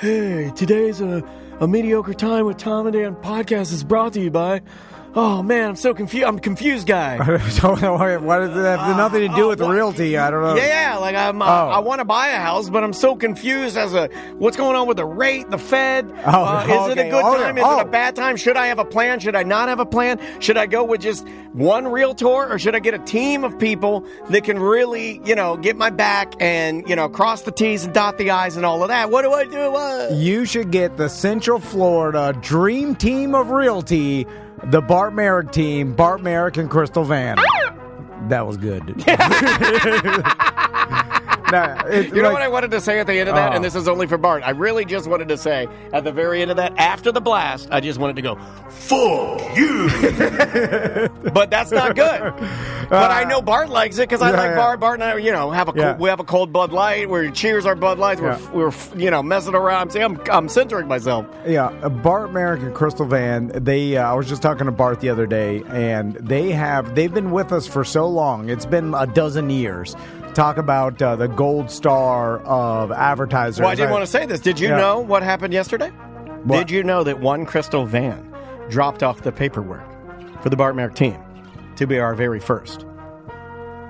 Hey, today's a mediocre time with Tom and Dan podcast is brought to you by. Oh man, I'm so confused. I'm a confused guy. What does it have nothing to do with realty? I don't know. Yeah, like I want to buy a house, but I'm so confused as a what's going on with the rate, the Fed. Is it a good time? Is it a bad time? Should I have a plan? Should I not have a plan? Should I go with just one realtor, or should I get a team of people that can really, get my back and cross the T's and dot the I's and all of that? What do I do? You should get the Central Florida Dream Team of Realty. The Bart Merrick team, Bart Merrick and Crystal Van. That was good. What I wanted to say at the end of that, and this is only for Bart, I really just wanted to say at the very end of that, after the blast, I just wanted to go, fuck you. But that's not good. But I know Bart likes it because I like Bart. Bart and I, we have a cold Bud Light. We cheers our Bud Lights. We're messing around. See, I'm centering myself. Yeah, Bart Merrick and Crystal Van. I was just talking to Bart the other day, and they've been with us for so long. It's been a dozen years. Talk about the gold star of advertisers. Well, I didn't want to say this. Did you know what happened yesterday? What? Did you know that one Crystal Van dropped off the paperwork for the Bart Merrick team to be our very first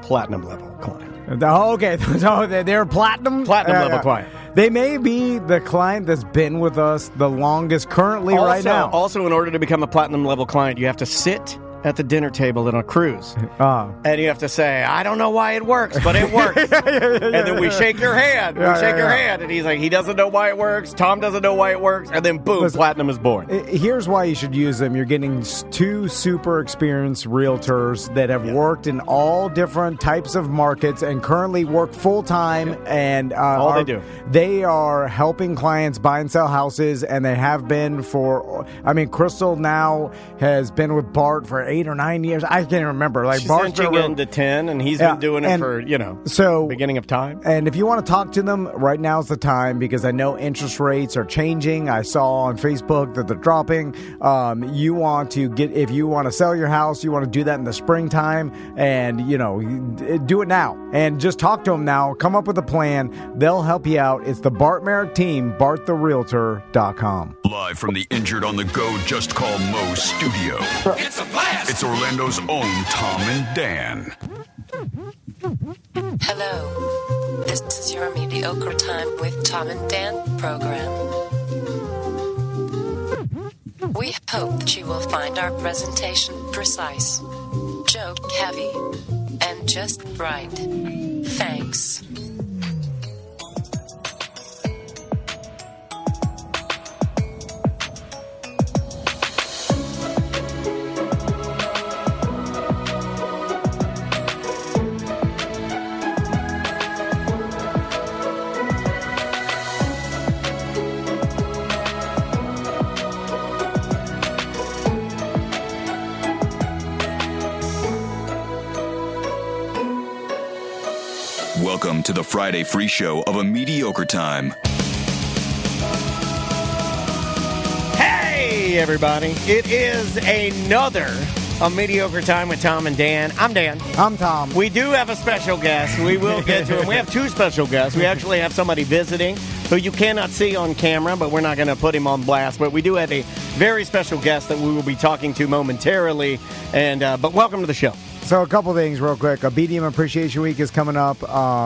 platinum level client? Okay, so they're platinum level client. They may be the client that's been with us the longest currently right now. Also, in order to become a platinum level client, you have to sit at the dinner table in a cruise. And you have to say, I don't know why it works, but it works. And then we shake your hand. And he's like, he doesn't know why it works. Tom doesn't know why it works. And then boom, platinum is born. Here's why you should use them. You're getting two super experienced realtors that have worked in all different types of markets and currently work full-time. And all they do. They are helping clients buy and sell houses, and they have been Crystal now has been with Bart for 8 or 9 years. I can't remember. She's inching into 10, and he's been doing it for, beginning of time. And if you want to talk to them, right now's the time, because I know interest rates are changing. I saw on Facebook that they're dropping. If you want to sell your house, you want to do that in the springtime, and, do it now. And just talk to them now. Come up with a plan. They'll help you out. It's the Bart Merrick team, BartTheRealtor.com. Live from the Injured on the Go Just Call Mo studio. It's a blast! It's Orlando's own Tom and Dan. Hello. This is your Mediocre Time with Tom and Dan program. We hope that you will find our presentation precise, joke heavy, and just right. Thanks. Welcome to the Friday free show of A Mediocre Time. Hey, everybody. It is another A Mediocre Time with Tom and Dan. I'm Dan. I'm Tom. We do have a special guest. We will get to him. We have two special guests. We actually have somebody visiting who you cannot see on camera, but we're not going to put him on blast. But we do have a very special guest that we will be talking to momentarily. But welcome to the show. So a couple things real quick. A BDM Appreciation Week is coming up.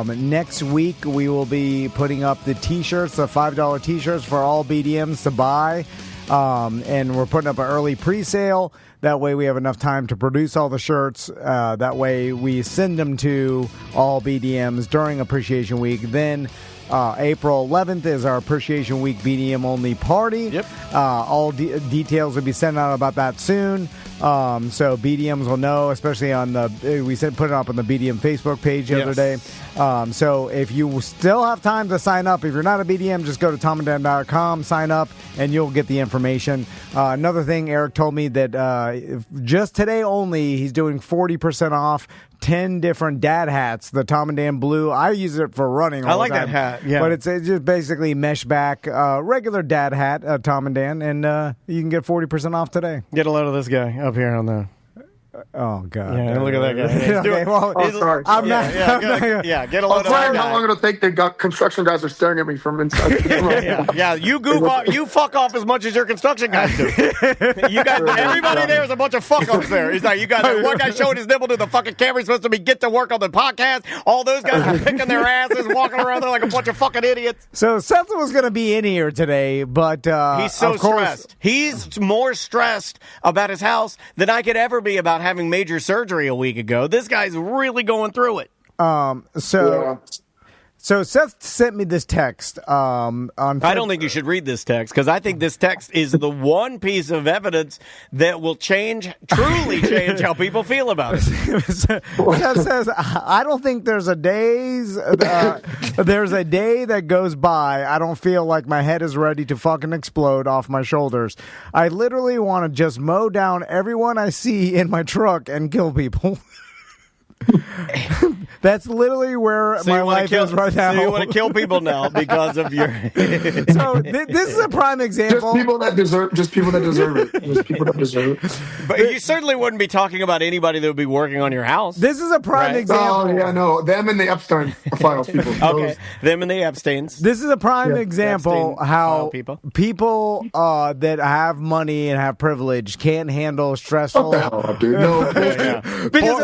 Next week, we will be putting up the T-shirts, the $5 T-shirts for all BDMs to buy. And we're putting up an early pre-sale. That way we have enough time to produce all the shirts. That way we send them to all BDMs during Appreciation Week. Then April 11th is our Appreciation Week BDM only party. Yep. All details will be sent out about that soon. So BDMs will know, especially on put it up on the BDM Facebook page the other day. So if you still have time to sign up, if you're not a BDM, just go to tomanddan.com, sign up, and you'll get the information. Another thing, Eric told me that just today only, he's doing 40% off 10 different dad hats, the Tom and Dan blue. I use it for running all the time. I like that hat, yeah. But it's just basically mesh back, regular dad hat, Tom and Dan, and you can get 40% off today. Get a load of this guy up here on the... Oh God! Yeah, look at that guy. Okay, well, sorry. I'm not. Get a load of that guy. How long it'll take? The construction guys are staring at me from inside. You goof off. You fuck off as much as your construction guys do. You got everybody there is a bunch of fuck ups there. He's like, you got that one guy showing his nipple to the fucking camera. He's supposed to be get to work on the podcast. All those guys are picking their asses, walking around there like a bunch of fucking idiots. So Seth was going to be in here today, but he's so stressed. He's more stressed about his house than I could ever be about having major surgery a week ago. This guy's really going through it. So Seth sent me this text. On I don't think you should read this text because I think this text is the one piece of evidence that will truly change how people feel about it. Seth says, "I don't think there's a day that goes by I don't feel like my head is ready to fucking explode off my shoulders. I literally want to just mow down everyone I see in my truck and kill people." That's literally where my life is right now. So you want to kill people now because of your... So this is a prime example. Just people that deserve it. Just people that deserve it. But you certainly wouldn't be talking about anybody that would be working on your house. This is a prime example. Oh, yeah, no. Them and the Epstein files people. Okay, them and the Epsteins. This is a prime example Epstein how people that have money and have privilege can't handle stressful... What the hell up, dude? No.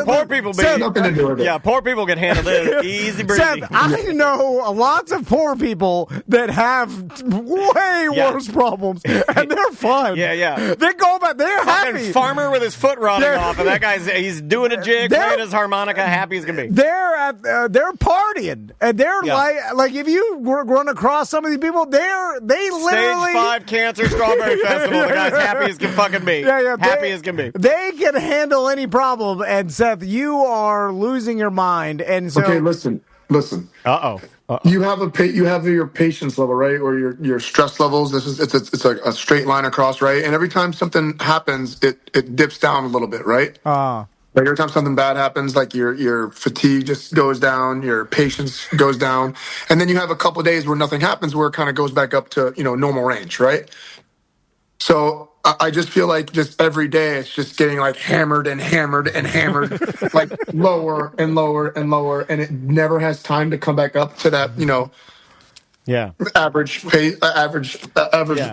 Poor people... Nothing to do with it. Yeah, poor people can handle this easy breezy. Seth, I know lots of poor people that have way worse problems, and they're fine. Yeah. They go back. They're Fucking happy. farmer with his foot rotting off, and that guy's he's doing a jig, playing his harmonica, happy as can be. They're partying, and they're like if you run across some of these people, they literally Stage 5 Cancer Strawberry Festival. The guy's happy as can fucking be. Happy as can be. They can handle any problem, and Seth, you are losing your mind, and so okay, listen. You have your patience level, right, or your stress levels. It's like a straight line across, right? And every time something happens, it dips down a little bit, right? Like every time something bad happens, like your fatigue just goes down, your patience goes down, and then you have a couple of days where nothing happens, where it kind of goes back up to normal range, right? So I just feel like just every day it's just getting like hammered and hammered and hammered, like lower and lower and lower, and it never has time to come back up to that, average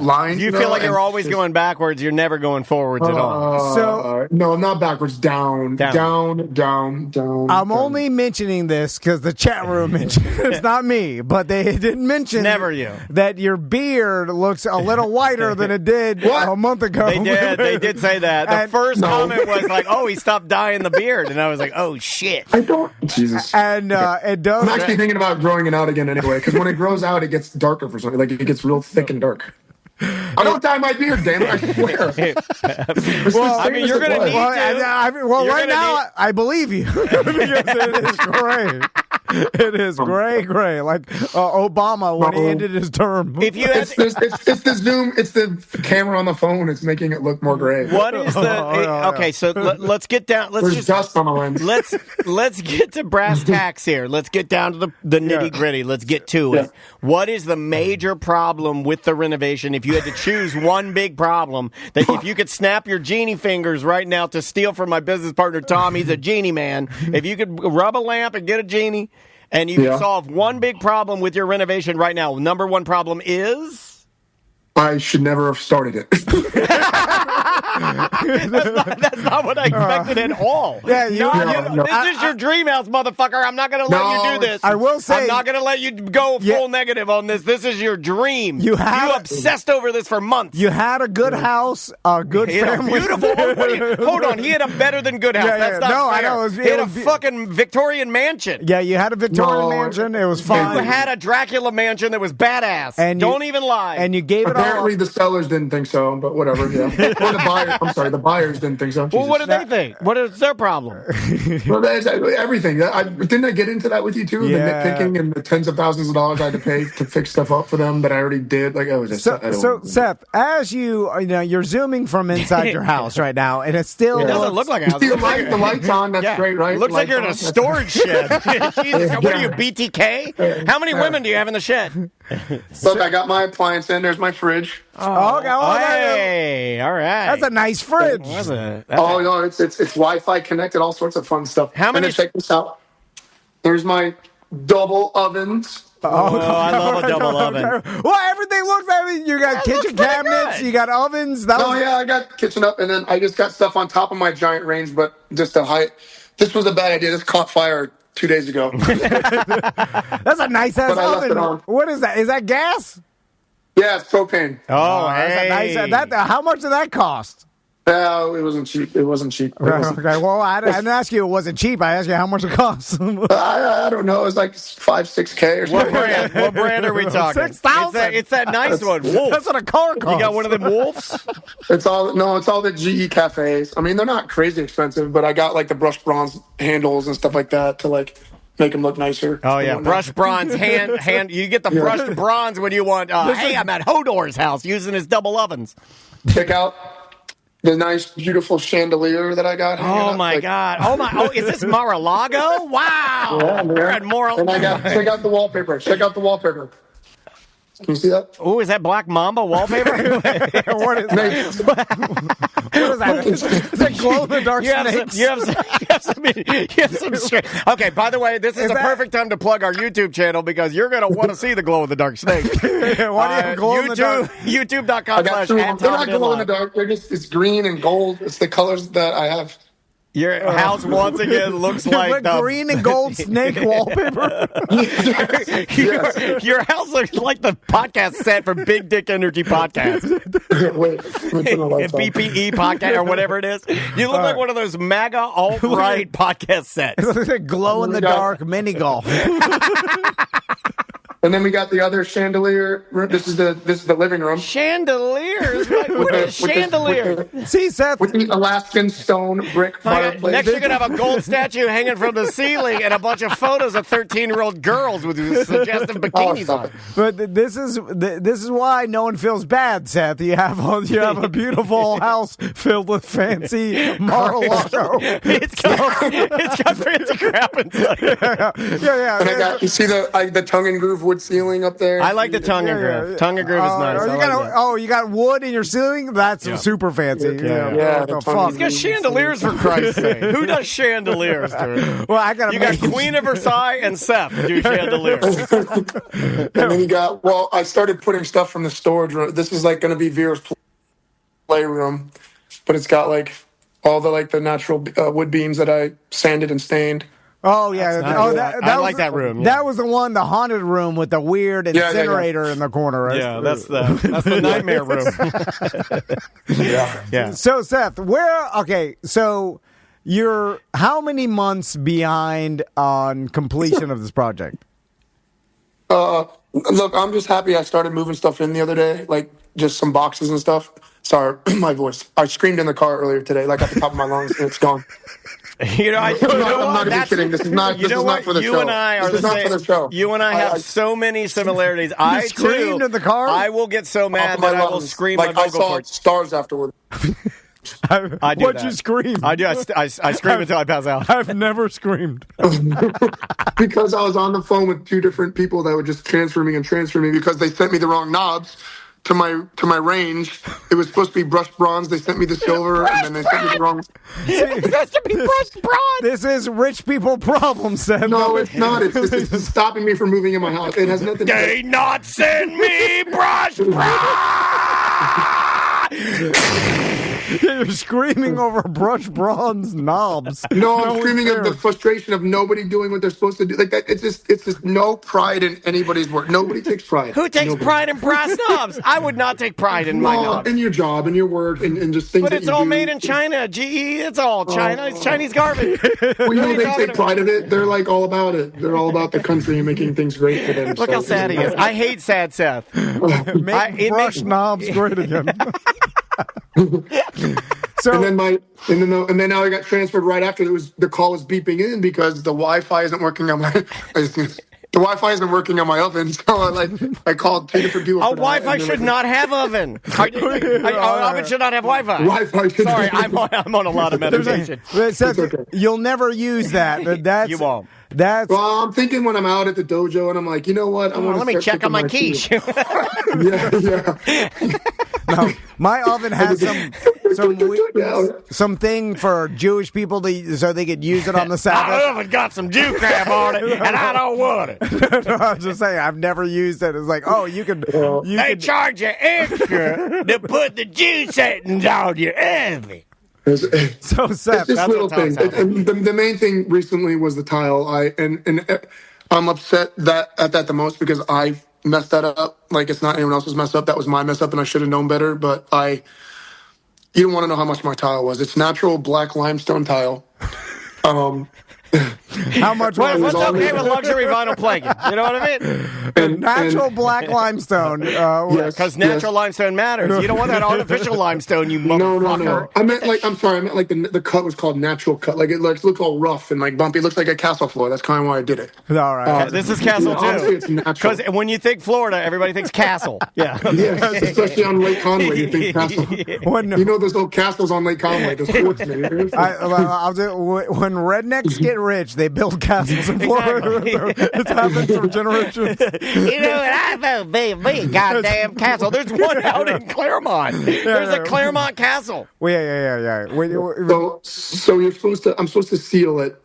line. You feel like you're always going backwards. You're never going forwards at all. So no, not backwards. Down. I'm only mentioning this because the chat room mentioned it. It's not me, but they didn't mention never you that your beard looks a little whiter than it did a month ago. They did say that. The first comment was like, "Oh, he stopped dyeing the beard," and I was like, "Oh shit." I don't. Jesus. And it does. I'm actually thinking about growing it out again anyway, because when it grows out, it gets darker for something. Like it gets real thick and dark. I don't dye my beard, damn it! I swear. Well, I mean, you're going to need to. Right now, I believe you because it is gray. It is gray, like Obama when he ended his term. If you it's the zoom, it's the camera on the phone. It's making it look more gray. What is the? Okay, so let's get down. There's dust on the lens. Let's get to brass tacks here. Let's get down to the nitty gritty. Let's get to it. What is the major problem with the renovation? If you had to choose one big problem, that if you could snap your genie fingers right now to steal from my business partner Tom, he's a genie man. If you could rub a lamp and get a genie. And you can solve one big problem with your renovation right now. Number one problem is? I should never have started it. That's not what I expected at all. This is your dream house, motherfucker. I'm not going to let you do this. I will say, I'm not going to let you go full negative on this. This is your dream. You obsessed over this for months. You had a good house, a good family. Beautiful. Hold on. He had a better than good house. That's not fair. I know. He had a fucking Victorian mansion. Yeah, you had a Victorian mansion. It was fine. You had a Dracula mansion that was badass. And don't even lie. And you gave it all. Apparently the sellers didn't think so, but whatever. Yeah. Or the buyers didn't think so. Well, what did they think? What is their problem? Well, everything. Didn't I get into that with you too? The nitpicking and the tens of thousands of dollars I had to pay to fix stuff up for them that I already did. Like, so Seth, as you're zooming from inside your house right now, and it still doesn't look like a house. The lights on. That's great, right? It looks like you're in a storage shed. Jesus, what are you, BTK? How many women do you have in the shed? Look, I got my appliance in. There's my fridge. Hey, all right. That's a nice nice fridge. No, it's Wi-Fi connected, all sorts of fun stuff. How many? And then check this out. There's my double ovens. Oh, I love a double oven. Well, everything looks. I mean, you got kitchen cabinets, you got ovens. I got kitchen up, and then I just got stuff on top of my giant range, but just the height. This was a bad idea. This caught fire 2 days ago. That's a nice ass oven. What is that? Is that gas? Yeah, it's propane. Oh, hey. How much did that cost? It wasn't cheap. It wasn't cheap. Okay, well, I didn't ask you it wasn't cheap. I asked you how much it costs. I don't know. It was like $5-6K or something. What brand are we talking? 6,000. It's that nice one. Wolf. That's what a car costs. You got one of them Wolves? It's all the GE cafes. I mean, they're not crazy expensive, but I got like the brushed bronze handles and stuff like that to like make them look nicer. Oh yeah, brushed bronze hand. You get the brushed bronze when you want. Hey, I'm at Hodor's house using his double ovens. Check out the nice, beautiful chandelier that I got. Oh my God! Oh, is this Mar-a-Lago? Wow! Yeah, man. You're at check out the wallpaper. Check out the wallpaper. Can you see that? Oh, is that Black Mamba wallpaper? What is that? Is that glow in the dark snakes? You have some straight. Okay, by the way, this is a perfect time to plug our YouTube channel because you're going to want to see the glow in the dark snake. Why do you have glow in the dark? YouTube.com/. They're not glow in the dark. It's green and gold. It's the colors that I have. Your house once again looks like the green and gold snake wallpaper. Your house looks like the podcast set from Big Dick Energy Podcast. Wait, BPE podcast or whatever it is. You look like one of those MAGA alt-right podcast sets. It's like glow in the dark mini golf. And then we got the other chandelier. This is the living room. Chandeliers? What is chandelier? See, Seth. With the Alaskan stone brick fireplace. Next, you're going to have a gold statue hanging from the ceiling and a bunch of photos of 13-year-old girls with suggestive bikinis on. But this is why no one feels bad, Seth. You have a beautiful house filled with fancy Mar-a-Lago. It's got fancy crap inside. Yeah. And you see the tongue and groove wood ceiling up there. I like the tongue and groove. Tongue and groove is nice. You got wood in your ceiling? That's super fancy. Yeah. What the fuck? He's got chandeliers, for Christ's sake. Who does chandeliers, dude? Well, you got Queen of Versailles and Seth do chandeliers. And then I started putting stuff from the storage room. This is like going to be Vera's playroom, but it's got like all the natural wood beams that I sanded and stained. Oh, yeah. I like that room. Yeah. That was the haunted room with the weird incinerator in the corner, right? Yeah, that's the nightmare room. Yeah. So, Seth, you're how many months behind on completion of this project? Look, I'm just happy I started moving stuff in the other day, like just some boxes and stuff. Sorry, my voice. I screamed in the car earlier today, like at the top of my lungs, and it's gone. I'm not even kidding. This is not for the show. You and I are the same. You and I have so many similarities. I screamed in the car. I will get so mad that I will scream my vocal I saw cords. stars afterward. What'd you scream? I do. I scream until I pass out. I've never screamed. Because I was on the phone with two different people that would just transfer me because they sent me the wrong knobs to my range. It was supposed to be brushed bronze. They sent me the silver, and then they sent me the wrong. It's supposed to be brushed bronze. This is rich people problem, Sam. No, it's not. It's stopping me from moving in my house. It has nothing to do. They not send me brushed bronze. You're screaming over brushed bronze knobs. No, I'm screaming of the frustration of nobody doing what they're supposed to do. Like that, it's just no pride in anybody's work. Nobody takes pride. Who takes pride in brass knobs? I would not take pride in my knobs. In your job, in your work, and just things. But it's all made in China. GE, it's all China. It's Chinese garbage. Well, they take pride in it. They're like all about it. They're all about the country and making things great for them. Look how sad he is. I hate sad Seth. Make brushed knobs great again. So and then now I got transferred right after the call was beeping in because the Wi-Fi isn't working on my oven. So I called two different people. Wi-Fi should not have oven. Oven should not have Wi-Fi. Wi-Fi should. Sorry, I'm on a lot of medication. You'll never use that. You won't. Well, I'm thinking when I'm out at the dojo and I'm like, you know what? Let me check on my quiche. Yeah. No, my oven has some. something for Jewish people so they could use it on the Sabbath. I love it. Got some Jew crab on it, and I don't want it. No, I'm just saying, I've never used it. It's like, oh, you can. They charge you extra to put the Jew settings on your oven. So, Seth, it's this little thing. The main thing recently was the tile. I'm upset at that the most because I messed that up. Like, it's not anyone else's mess up. That was my mess up, and I should have known better. But you don't want to know how much my tile was. It's natural black limestone tile. How much? What's okay with luxury vinyl planking? You know what I mean? Natural black limestone. Because natural limestone matters. You don't want that artificial limestone, you motherfucker. No. I meant like the cut was called natural cut. Like, it looks all rough and like bumpy. It looks like a castle floor. That's kind of why I did it. All right. This is castle too. Honestly, it's natural. Because when you think Florida, everybody thinks castle. Yeah. Yes, especially on Lake Conway, you think castle. You know those old castles on Lake Conway. Those forts, man. When rednecks get rich, they build castles in Florida. Exactly. It's happened for generations. You know what? I vote be a goddamn castle. There's one out in Claremont. There's a Claremont castle. Well, yeah. So you're supposed to. I'm supposed to seal it.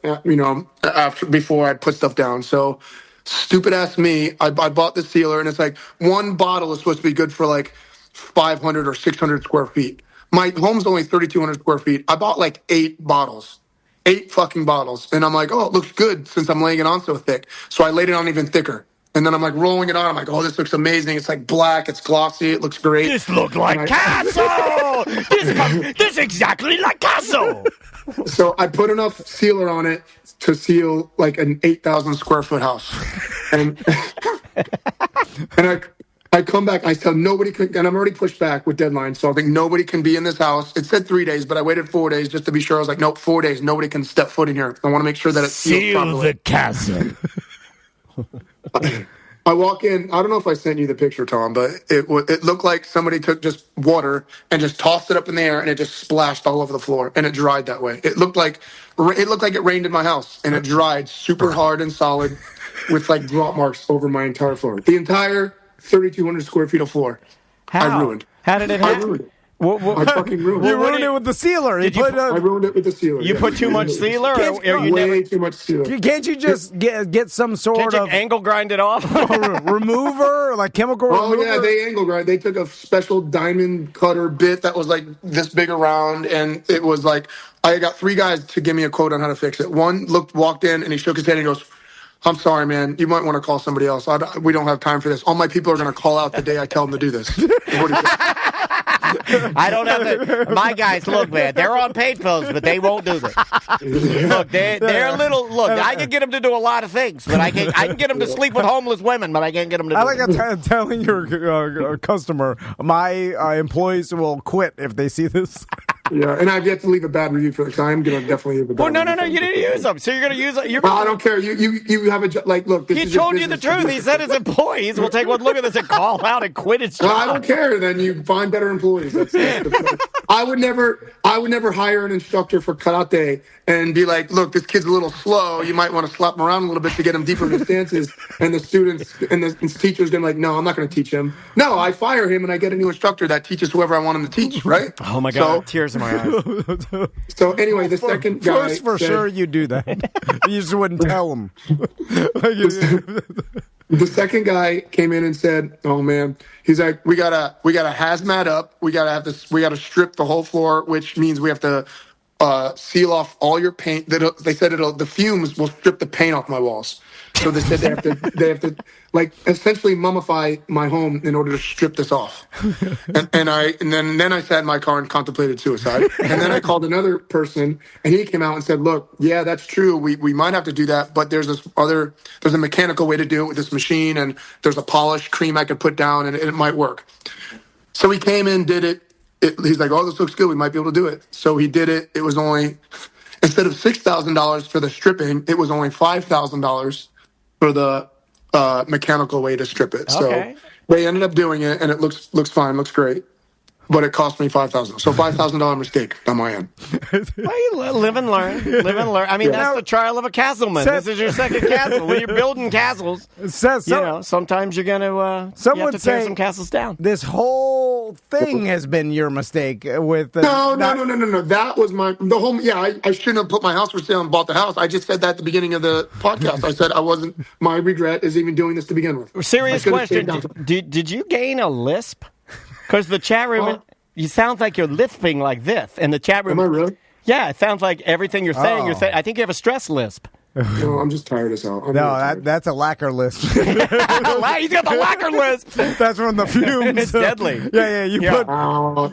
Before I put stuff down. So stupid ass me. I bought the sealer, and it's like one bottle is supposed to be good for like 500 or 600 square feet. My home's only 3,200 square feet. I bought like 8 bottles. 8 fucking bottles. And I'm like, oh, it looks good since I'm laying it on so thick. So I laid it on even thicker. And then I'm like rolling it on. I'm like, oh, this looks amazing. It's like black. It's glossy. It looks great. This look like castle. This exactly like castle. So I put enough sealer on it to seal like an 8,000 square foot house. And I come back, I tell nobody can, and I'm already pushed back with deadlines, so I think nobody can be in this house. It said 3 days, but I waited 4 days just to be sure. I was like, nope, 4 days. Nobody can step foot in here. I want to make sure that it's sealed properly. The castle. I walk in. I don't know if I sent you the picture, Tom, but it looked like somebody took just water and just tossed it up in the air, and it just splashed all over the floor, and it dried that way. It looked like it rained in my house, and it dried super hard and solid with like drop marks over my entire floor. The entire 3,200 square feet of floor. I ruined. How did it happen? I ruined it. I fucking ruined it. You ruined it with the sealer. I ruined it with the sealer. You put too much sealer? Or way too much sealer. Can't you just get some sort of angle grind it off? remover, like chemical remover? Oh, yeah, they angle grind. They took a special diamond cutter bit that was like this big around, and it was like, I got 3 guys to give me a quote on how to fix it. One walked in, and he shook his head, and he goes, I'm sorry, man. You might want to call somebody else. We don't have time for this. All my people are going to call out the day I tell them to do this. I don't have to. My guys, look, man. They're on paid phones, but they won't do this. Look, they're a little. Look, I can get them to do a lot of things, but I can get them to sleep with homeless women, but I can't get them to. I like telling your customer, my employees will quit if they see this. Yeah, and I've yet to leave a bad review for the time. I'm going to definitely leave a bad review. No, you didn't use them. So you're going to use them. I don't care. You have a, like, look. He told you the truth. He said his employees will take one look at this and call out and quit his job. Well, I don't care. Then you find better employees. I would never hire an instructor for cutout day and be like, look, this kid's a little slow. You might want to slap him around a little bit to get him deeper in his stances. And the students and the teacher's going to be like, no, I'm not going to teach him. No, I fire him and I get a new instructor that teaches whoever I want him to teach, right? Oh, my God. Tears in my eyes. So anyway, the second guy first for sure you do that. You just wouldn't tell him. The second guy came in and said, "Oh man," he's like, "We gotta hazmat up. We gotta strip the whole floor, which means we have to seal off all your paint. They said the fumes will strip the paint off my walls. So they said they have to like essentially mummify my home in order to strip this off. And then I sat in my car and contemplated suicide. And then I called another person, and he came out and said, "Look, yeah, that's true. We might have to do that, but there's a mechanical way to do it with this machine, and there's a polish cream I could put down, and it might work." So he came in, did it. He's like, "Oh, this looks good. We might be able to do it." So he did it. It was only, instead of $6,000 for the stripping, it was only $5,000 for the mechanical way to strip it. Okay. So they ended up doing it, and it looks fine, looks great. But it cost me $5,000. So $5,000 mistake on my end. Well, you live and learn. Live and learn. I mean, that's the trial of a castleman. This is your second castle. When you're building castles, sometimes you're going to have to tear some castles down. This whole thing has been your mistake with the... No. That was the whole, I shouldn't have put my house for sale and bought the house. I just said that at the beginning of the podcast. I said my regret is even doing this to begin with. Serious question. Did you gain a lisp? Because the chat room, you sound like you're lisping like this. And the chat room. Am I really? Yeah, it sounds like everything you're saying. I think you have a stress lisp. No, I'm just tired as hell. That's a lacquer lisp. He's got the lacquer lisp. That's from the fumes. It's deadly.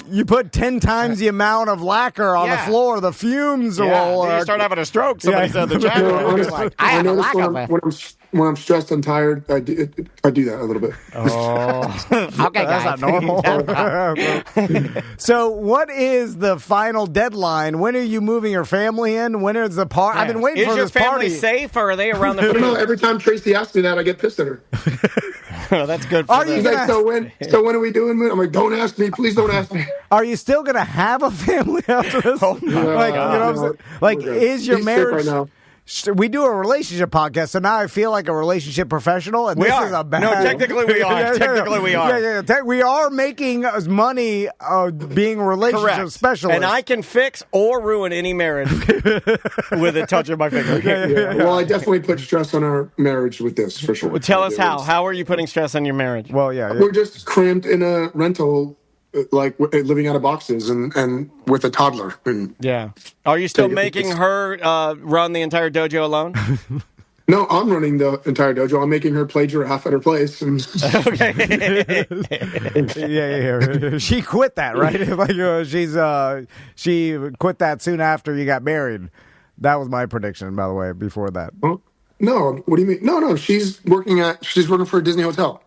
You put 10 times the amount of lacquer on the floor. The fumes will... you start having a stroke. Somebody said in the chat room. I have a lacquer lisp. When I'm stressed and tired, I do that a little bit. Oh, okay, that's not normal. So, what is the final deadline? When are you moving your family in? When is the party? I've been waiting for this party. Is your family safe, or are they around the? No, every time Tracy asks me that, I get pissed at her. Oh, that's good. For She's like, so when are we doing? I'm like, don't ask me, please don't ask me. Are you still gonna have a family after this? Oh my God. Is your marriage? Right now. We do a relationship podcast, so now I feel like a relationship professional, and this is a bad... No, technically we are. Technically we are. We are making money being relationship specialists. And I can fix or ruin any marriage with a touch of my finger. Well, I definitely put stress on our marriage with this, for sure. Well, tell us how. How are you putting stress on your marriage? Well, we're just cramped in a rental, like living out of boxes and with a toddler. Are you still making her run the entire dojo alone? No, I'm running the entire dojo. I'm making her plagiarize at her place. Okay. She quit that, right? She quit that soon after you got married. That was my prediction, by the way. Before that. Well, no. What do you mean? No. She's working for a Disney hotel.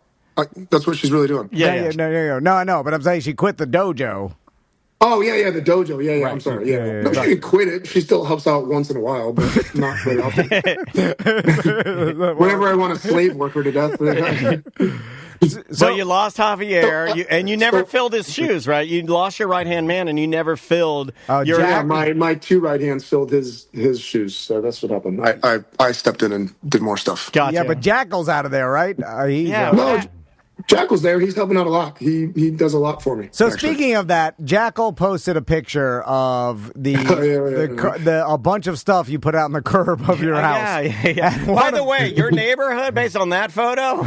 That's what she's really doing. No, I know, but I'm saying she quit the dojo. Oh, yeah, the dojo. Yeah, right. I'm sorry. Yeah. No, she didn't quit it. She still helps out once in a while, but not very often. Whenever I want a slave worker to death. So you lost Javier, and you never filled his shoes, right? You lost your right-hand man, and you never filled your... Yeah, my two right hands filled his shoes, so that's what happened. I stepped in and did more stuff. Gotcha. Yeah, but Jackal's out of there, right? No, Jackal's there. He's helping out a lot. He does a lot for me. So speaking of that, Jackal posted a picture of a bunch of stuff you put out in the curb of your house. Yeah. By the way, your neighborhood, based on that photo,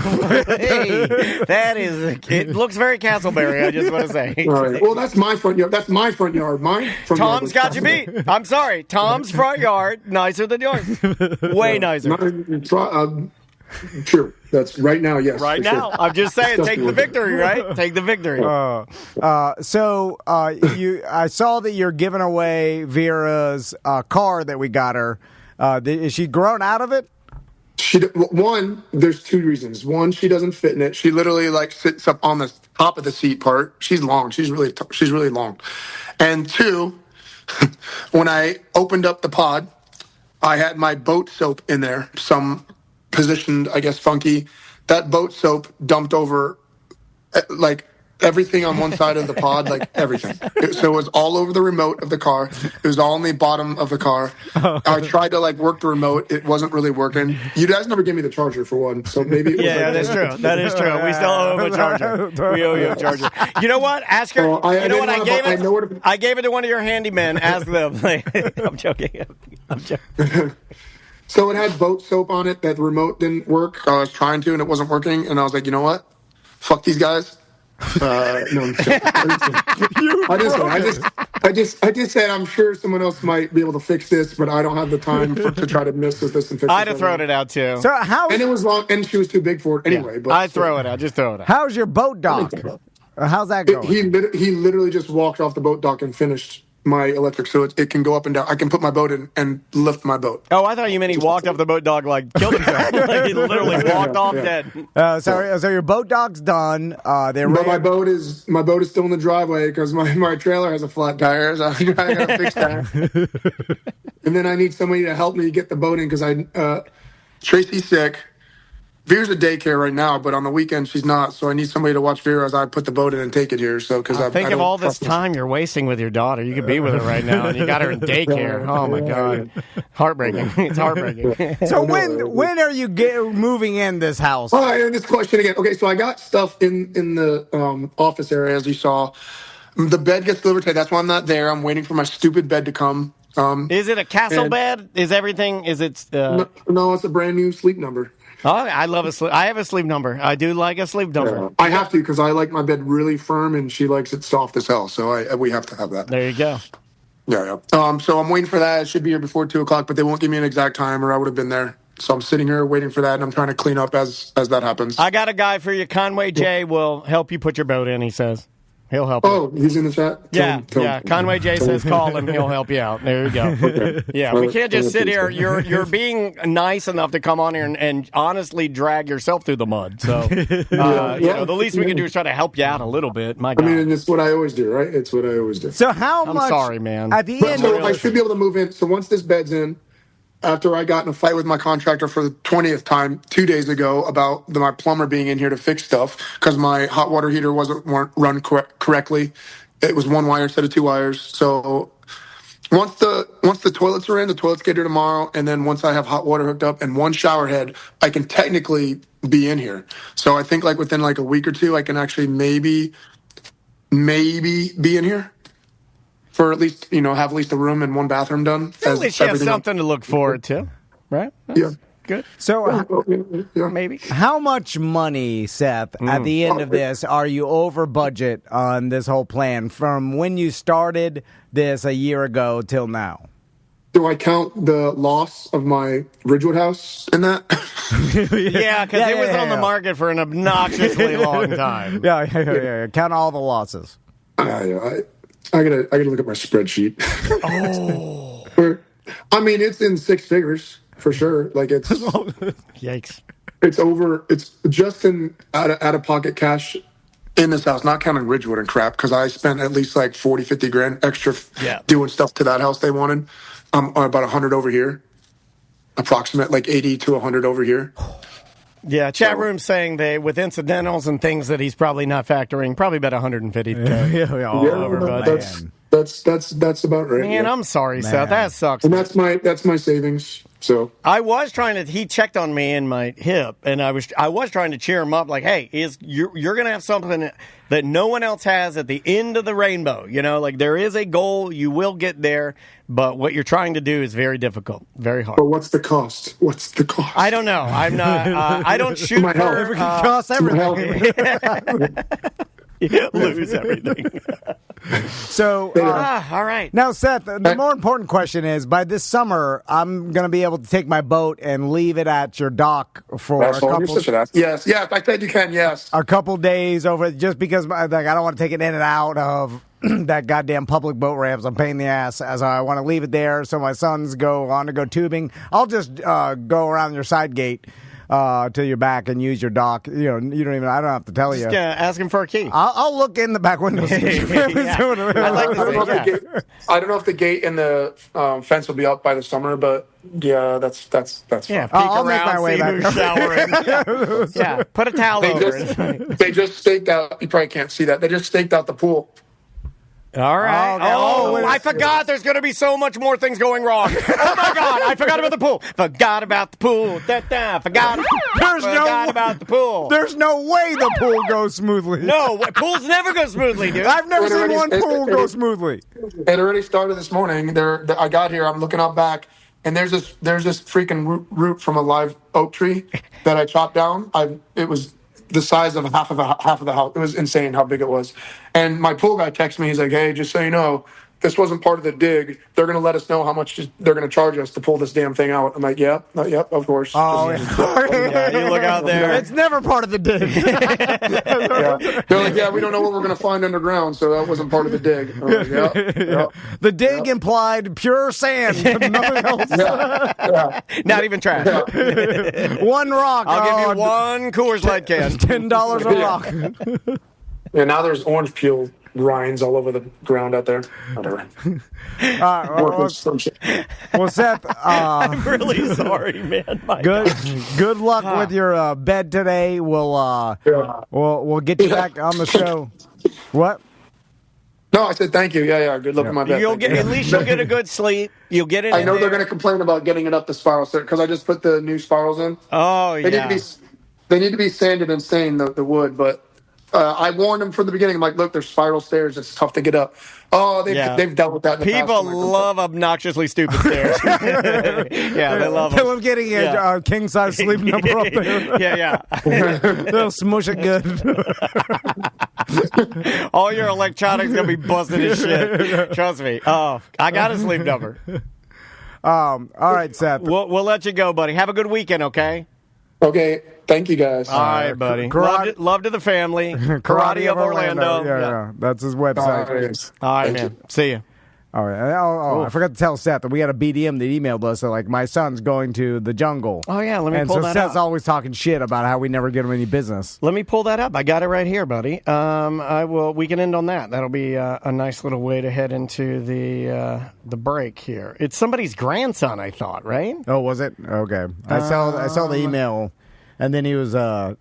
it looks very Castleberry, I just want to say. All right. Well, that's my front yard. Tom's got you beat. I'm sorry. Tom's front yard, nicer than yours. Way nicer. True. That's right now, yes. Right now. Sure. I'm just saying, take the victory, right? Take the victory. So I saw that you're giving away Vera's car that we got her. Is she grown out of it? There's two reasons. One, she doesn't fit in it. She literally sits up on the top of the seat part. She's long. She's really long. And two, when I opened up the pod, I had my boat soap in there. Some positioned, I guess, funky. That boat soap dumped over everything on one side of the pod, everything. So it was all over the remote of the car. It was all on the bottom of the car. I tried to work the remote. It wasn't really working. You guys never gave me the charger for one, so maybe it was that's true. That is true. We still owe him a charger. We owe you a charger. You know what? Ask her. I gave it to one of your handymen. Ask them. I'm joking. So it had boat soap on it. That remote didn't work. I was trying to, and it wasn't working. And I was like, you know what? Fuck these guys. No, I'm joking. I just said I'm sure someone else might be able to fix this, but I don't have the time to try to mess with this and fix it. I'd have thrown it out too. So and it was long, and she was too big for it anyway. Yeah. But I'd throw it out. Just throw it out. How's your boat dock? How's that going? He literally just walked off the boat dock and finished my electric, so it can go up and down. I can put my boat in and lift my boat. Oh, I thought you meant he walked off the boat dock killed himself. He literally walked off dead. So your boat dock's done. But my boat is still in the driveway because my trailer has a flat tire. So I gotta fix that. And then I need somebody to help me get the boat in because Tracy's sick. Vera's at daycare right now, but on the weekend she's not. So I need somebody to watch Vera as I put the boat in and take it here. So because think of all this time you're wasting with your daughter. You could be with her right now, and you got her in daycare. Oh my God, heartbreaking! It's heartbreaking. So when are you moving in this house? Oh, and this question again. Okay, so I got stuff in the office area, as you saw. The bed gets delivered today. That's why I'm not there. I'm waiting for my stupid bed to come. Is it a castle bed? Is everything? Is it? No, it's a brand new sleep number. Oh, I love a sleep. I have a sleep number. I do like a sleep number. I have to because I like my bed really firm, and she likes it soft as hell. So we have to have that. There you go. Yeah. So I'm waiting for that. It should be here before 2:00, but they won't give me an exact time, or I would have been there. So I'm sitting here waiting for that, and I'm trying to clean up as that happens. I got a guy for you. Conway J will help you put your boat in. He says. He'll help you. Oh, he's in the chat? Yeah. Conway J says call him. He'll help you out. There you go. Okay. Yeah, we can't just sit here. You're being nice enough to come on here and honestly drag yourself through the mud. So, the least we can do is try to help you out a little bit. My God. I mean, it's what I always do, right? It's what I always do. So how much? I'm sorry, man. At the end, I should be able to move in. So once this bed's in, after I got in a fight with my contractor for the 20th time 2 days ago about my plumber being in here to fix stuff because my hot water heater weren't run correctly. It was one wire instead of two wires. So once the toilets are in, the toilets get here tomorrow, and then once I have hot water hooked up and one shower head, I can technically be in here. So I think within a week or two, I can actually maybe be in here. For at least, have at least a room and one bathroom done. At least you have something to look forward to, right? Yeah. Good. So maybe. How much money, Seth, at the end of this, are you over budget on this whole plan from when you started this a year ago till now? Do I count the loss of my Ridgewood house in that? Yeah, because it was on the market for an obnoxiously long time. Yeah. Count all the losses. I gotta look at my spreadsheet. Oh, I mean, it's in six figures for sure. It's yikes. It's over. It's just in out of pocket cash in this house, not counting Ridgewood and crap. Because I spent at least 40-50 grand extra doing stuff to that house they wanted. About 100 over here, approximate 80 to 100 over here. Yeah, chat room saying with incidentals and things that he's probably not factoring, probably about 150. That's about right. Man, I'm sorry, Seth. That sucks. And that's my savings. So I was trying to. He checked on me in my hip, and I was trying to cheer him up. Hey, you're going to have something that no one else has at the end of the rainbow. There is a goal. You will get there, but what you're trying to do is very difficult, very hard. But what's the cost? I don't know. I'm not. I don't shoot my for. It costs everything. Lose everything. So, all right. Now, Seth, the more important question is, by this summer, I'm going to be able to take my boat and leave it at your dock for a couple. Yes. I said you can. Yes. A couple days over, just because I don't want to take it in and out of that goddamn public boat ramps. I'm paying the ass, as I want to leave it there so my sons go on to go tubing. I'll just go around your side gate till you're back and use your dock. I don't have to tell you. Just ask him for a key. I'll look in the back window. I'd like to see. I don't know if the gate and the fence will be up by the summer, but yeah, that's fine. Yeah, I'll make my way back. Who's showering. Yeah, put a towel over it. They just staked out. You probably can't see that. They just staked out the pool. All right. I forgot there's going to be so much more things going wrong. Oh, my God. I forgot about the pool. Forgot about the pool. Forgot about the pool. There's no way the pool goes smoothly. No, pools never go smoothly, dude. I've never seen one pool go smoothly. It already started this morning. I got here. I'm looking out back, and there's this freaking root from a live oak tree that I chopped down. It was the size of half of the house. It was insane how big it was. And my pool guy texted me. He's like, "Hey, just so you know, this wasn't part of the dig. They're going to let us know how much they're going to charge us to pull this damn thing out." I'm like, "Yep, of course." Oh, yeah, you look out there. It's never part of the dig. Yeah. They're like, "Yeah, we don't know what we're going to find underground, so that wasn't part of the dig." I'm like, yep. The dig implied pure sand, nothing else. Yeah. Not even trash. Yeah. One rock. I'll give you one Coors Light can. $10 a rock. Yeah, now there's orange peel grinds all over the ground out there. Whatever. Well, Seth, I'm really sorry, man. Good luck with your bed today. We'll get you back on the show. What? No, I said thank you. Yeah. Good luck with my bed. At least you'll get a good sleep. You'll get it. I know they're going to complain about getting it up the spiral stair because I just put the new spirals in. Oh yeah. They need to be sanded and stained the wood, but I warned them from the beginning. I'm like, look, there's spiral stairs. It's tough to get up. Oh, they've dealt with that. In the past. People love obnoxiously stupid stairs. Yeah, they love them. They love getting a king size sleep number up there. Yeah. They'll smush it good. All your electronics gonna be busted as shit. Trust me. Oh, I got a sleep number. All right, Seth. We'll let you go, buddy. Have a good weekend, okay? Okay. Thank you, guys. All right, buddy. Love to the family. Karate of Orlando. Yeah, that's his website. All right, man. See you. All right. I forgot to tell Seth that we had a BDM that emailed us that, like, my son's going to the jungle. Oh, yeah. Let me pull that up. And so Seth's always talking shit about how we never get him any business. Let me pull that up. I got it right here, buddy. We can end on that. That'll be a nice little way to head into the break here. It's somebody's grandson, I thought, right? Oh, was it? Okay. I saw the email. And then he was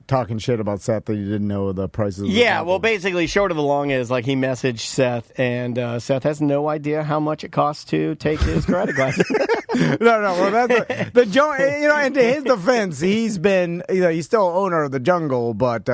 talking shit about Seth that you didn't know the prices. Yeah, well, basically, short of the long is, like, he messaged Seth, and Seth has no idea how much it costs to take his karate classes. No. Well, that's the and to his defense, he's been, he's still owner of the jungle, but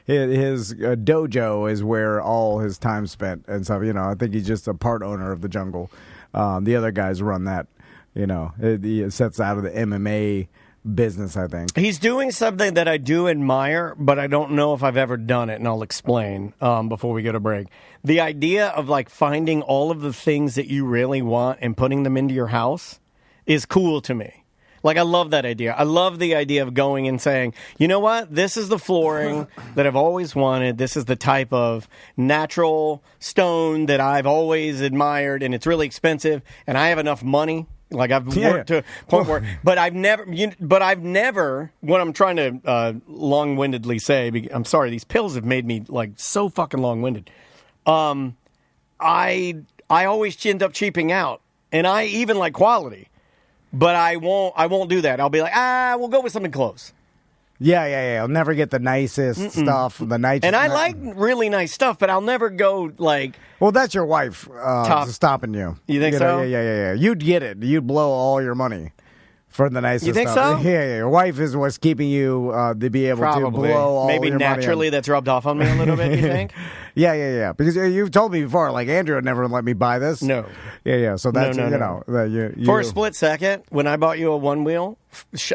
his dojo is where all his time spent and stuff. I think he's just a part owner of the jungle. The other guys run that. Seth's out of the MMA business, I think. He's doing something that I do admire, but I don't know if I've ever done it, and I'll explain before we go to break. The idea of, like, finding all of the things that you really want and putting them into your house is cool to me. Like, I love that idea. I love the idea of going and saying, you know what? This is the flooring that I've always wanted. This is the type of natural stone that I've always admired, and it's really expensive, and I have enough money. Like, I've worked to a point where, but I've never, what I'm trying to long-windedly say, I'm sorry, these pills have made me, like, so fucking long-winded. I always end up cheaping out, and I even like quality, but I won't do that. I'll be like, we'll go with something close. Yeah. I'll never get the nicest stuff, the nicest. And I like really nice stuff, but I'll never go, like... Well, that's your wife stopping you. You think so? Yeah. You'd get it. You'd blow all your money for the nicest stuff. You think so? Yeah. Your wife is what's keeping you to be able to blow all Maybe your money. Maybe naturally that's rubbed off on me a little bit, you think? Yeah. Because you've told me before, like, Andrew would never let me buy this. No. Yeah. So that's, no. For a split second, when I bought you a one-wheel,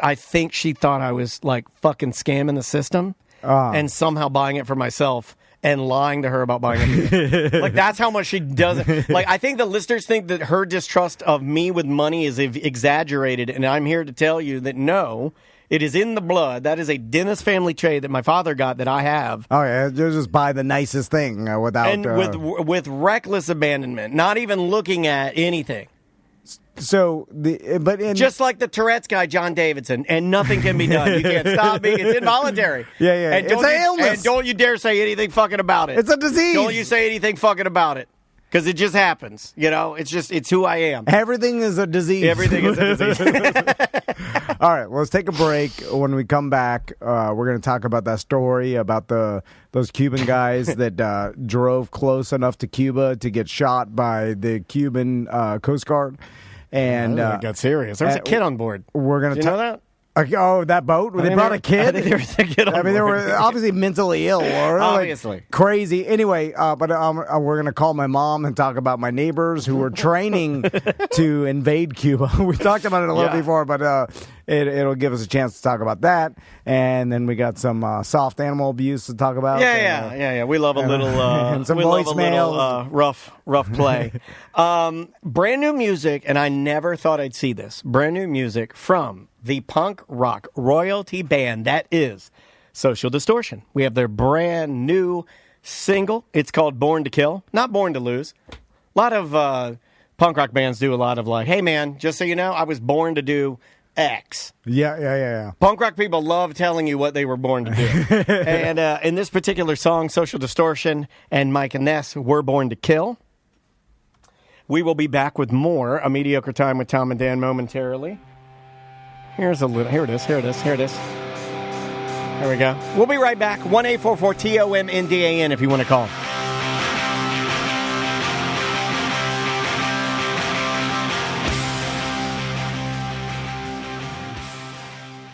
I think she thought I was, like, fucking scamming the system and somehow buying it for myself and lying to her about buying it. Like, that's how much she doesn't. Like, I think the listeners think that her distrust of me with money is exaggerated, and I'm here to tell you that no, it is in the blood. That is a Dennis family trait that my father got that I have. Oh, yeah, you'll just buy the nicest thing without... And with reckless abandonment, not even looking at anything. So, just like the Tourette's guy, John Davidson, and nothing can be done. You can't stop me. It's involuntary. Yeah. And it's an illness. And don't you dare say anything fucking about it. It's a disease. Don't you say anything fucking about it. Because it just happens. It's who I am. Everything is a disease. Everything is a disease. All right, let's take a break. When we come back, we're going to talk about that story about those Cuban guys that drove close enough to Cuba to get shot by the Cuban Coast Guard. And it got serious. There was a kid on board. We're going to know that? That boat? They brought a kid? I think there was a kid on board. They were obviously mentally ill. Or obviously. Like crazy. Anyway, but we're going to call my mom and talk about my neighbors who were training to invade Cuba. We talked about it a little before, but it'll give us a chance to talk about that. And then we got some soft animal abuse to talk about. Yeah. We love a little and some rough play. Brand new music, and I never thought I'd see this. Brand new music from the punk rock royalty band that is Social Distortion. We have their brand new single. It's called Born to Kill, not Born to Lose. A lot of punk rock bands do a lot of like, hey man, just so you know, I was born to do X. Yeah. Punk rock people love telling you what they were born to do. And in this particular song, Social Distortion and Mike and Ness were born to kill. We will be back with more A Mediocre Time with Tom and Dan momentarily. Here it is. Here we go. We'll be right back. 1-844-TOMNDAN if you want to call.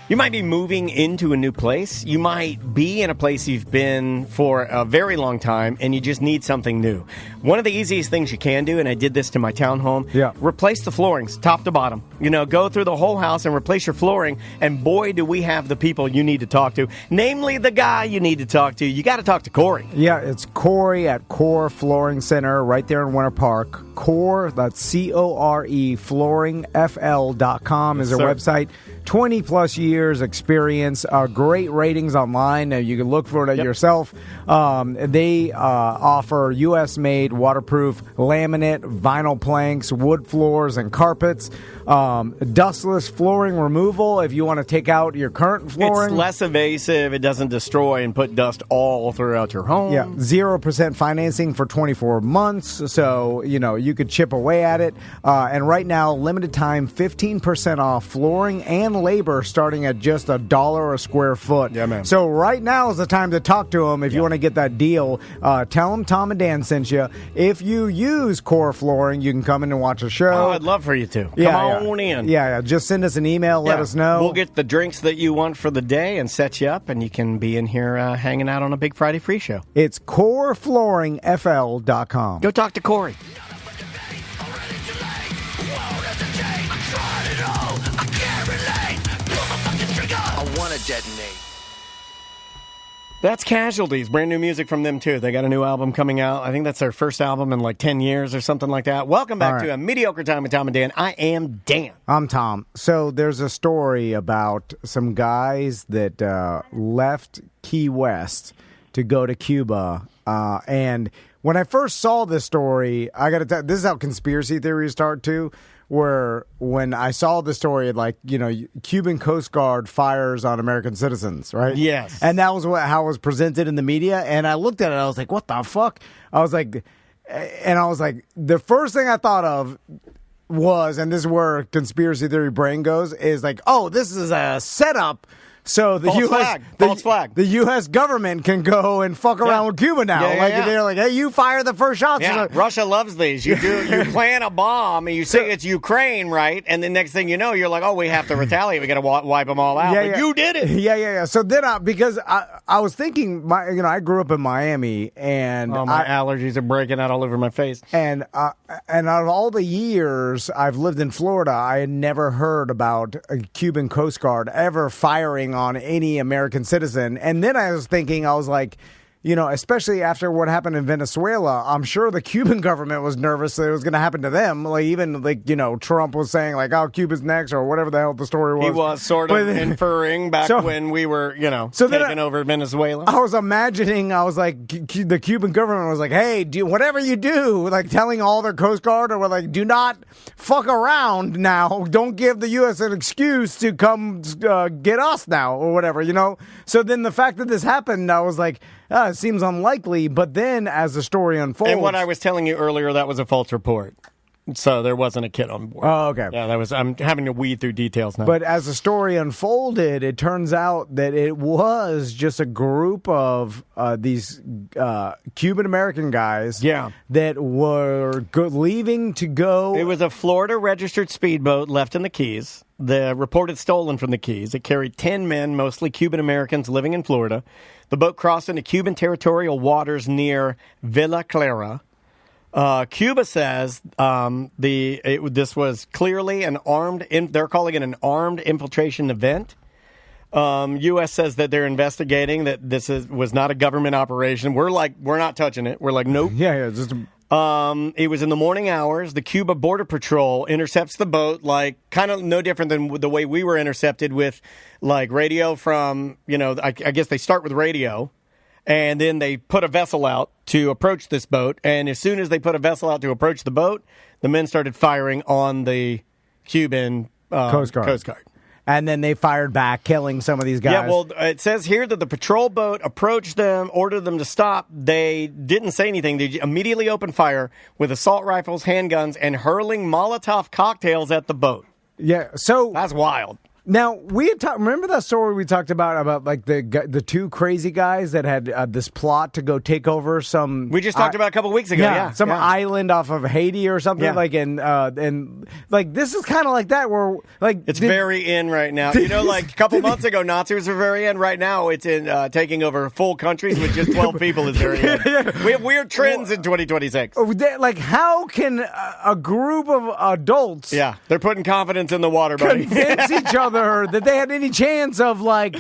You might be moving into a new place. You might be in a place you've been for a very long time, and you just need something new. One of the easiest things you can do, and I did this to my townhome, replace the floorings, top to bottom. Go through the whole house and replace your flooring, and boy, do we have the people you need to talk to. Namely, the guy you need to talk to. You got to talk to Corey. Yeah, it's Corey at Core Flooring Center right there in Winter Park. Core, that's C-O-R-E, flooringfl.com is their website. 20-plus years experience, great ratings online. You can look for it yourself. They offer U.S.-made waterproof laminate, vinyl planks, wood floors, and carpets. Dustless flooring removal if you want to take out your current flooring. It's less evasive. It doesn't destroy and put dust all throughout your home. Yeah, 0% financing for 24 months, so, you could chip away at it. And right now, limited time, 15% off flooring and labor starting at just $1 a square foot. Yeah, man. So right now is the time to talk to them if you want to get that deal. Tell them Tom and Dan sent you. If you use Core Flooring, you can come in and watch a show. Oh, I'd love for you to. Come on in. Yeah. Just send us an email. Let us know. We'll get the drinks that you want for the day and set you up, and you can be in here hanging out on a big Friday free show. It's coreflooringfl.com. Go talk to Corey. I want to detonate. That's Casualties. Brand new music from them, too. They got a new album coming out. I think that's their first album in like 10 years or something like that. Welcome back to A Mediocre Time with Tom and Dan. I am Dan. I'm Tom. So there's a story about some guys that left Key West to go to Cuba. And when I first saw this story, I got to tell you, this is how conspiracy theories start, too. Where when I saw the story, Cuban Coast Guard fires on American citizens, right? Yes. And that was how it was presented in the media. And I looked at it, I was like, what the fuck? I was like, the first thing I thought of was, and this is where conspiracy theory brain goes, is like, oh, this is a setup. So the False flag. The U.S. government can go and fuck around with Cuba now. They're like, hey, you fire the first shots. Yeah, like, Russia loves these. You plant a bomb, and you say it's Ukraine, right? And the next thing you know, you're like, oh, we have to retaliate. We got to wipe them all out. But you did it. Yeah. So then, because I was thinking, I grew up in Miami, and my allergies are breaking out all over my face. And out of all the years I've lived in Florida, I had never heard about a Cuban Coast Guard ever firing on any American citizen. And then I was thinking, I was like, especially after what happened in Venezuela, I'm sure the Cuban government was nervous that it was going to happen to them. Trump was saying oh, Cuba's next or whatever the hell the story was. He was sort of inferring back when we were, taking over Venezuela. I was imagining, the Cuban government was like, hey, whatever you do, telling all their Coast Guard or do not fuck around now. Don't give the U.S. an excuse to come get us now or whatever, So then the fact that this happened, I was like, it seems unlikely, but then as the story unfolds... And what I was telling you earlier, that was a false report. So there wasn't a kid on board. Oh, okay. Yeah, I'm having to weed through details now. But as the story unfolded, it turns out that it was just a group of these Cuban-American guys that were leaving to go... It was a Florida-registered speedboat left in the Keys. The reported stolen from the Keys. It carried 10 men, mostly Cuban-Americans living in Florida. The boat crossed into Cuban territorial waters near Villa Clara. Cuba says this was clearly an armed... they're calling it an armed infiltration event. U.S. says that they're investigating, that this was not a government operation. We're not touching it. We're like, nope. Yeah. Just... It was in the morning hours. The Cuba Border Patrol intercepts the boat, kind of no different than the way we were intercepted with, radio from, I guess they start with radio, and then they put a vessel out to approach this boat. And as soon as they put a vessel out to approach the boat, the men started firing on the Cuban Coast Guard. and then they fired back, killing some of these guys. Yeah, well, it says here that the patrol boat approached them, ordered them to stop. They didn't say anything. They immediately opened fire with assault rifles, handguns, and hurling Molotov cocktails at the boat. Yeah, so that's wild. Now, we had remember that story we talked about like the two crazy guys that had this plot to go take over some... We just talked about a couple weeks ago, yeah. Some island off of Haiti or something, like, and like, this is kind of like that, where, like... It's very in right now. You know, like, a couple months ago, Nazis were very in. Right now, it's in taking over full countries with just 12 people is very in. We have weird trends in 2026. Like, how can a group of adults... Yeah, they're putting confidence in the water, buddy. Convince each other that they had any chance of like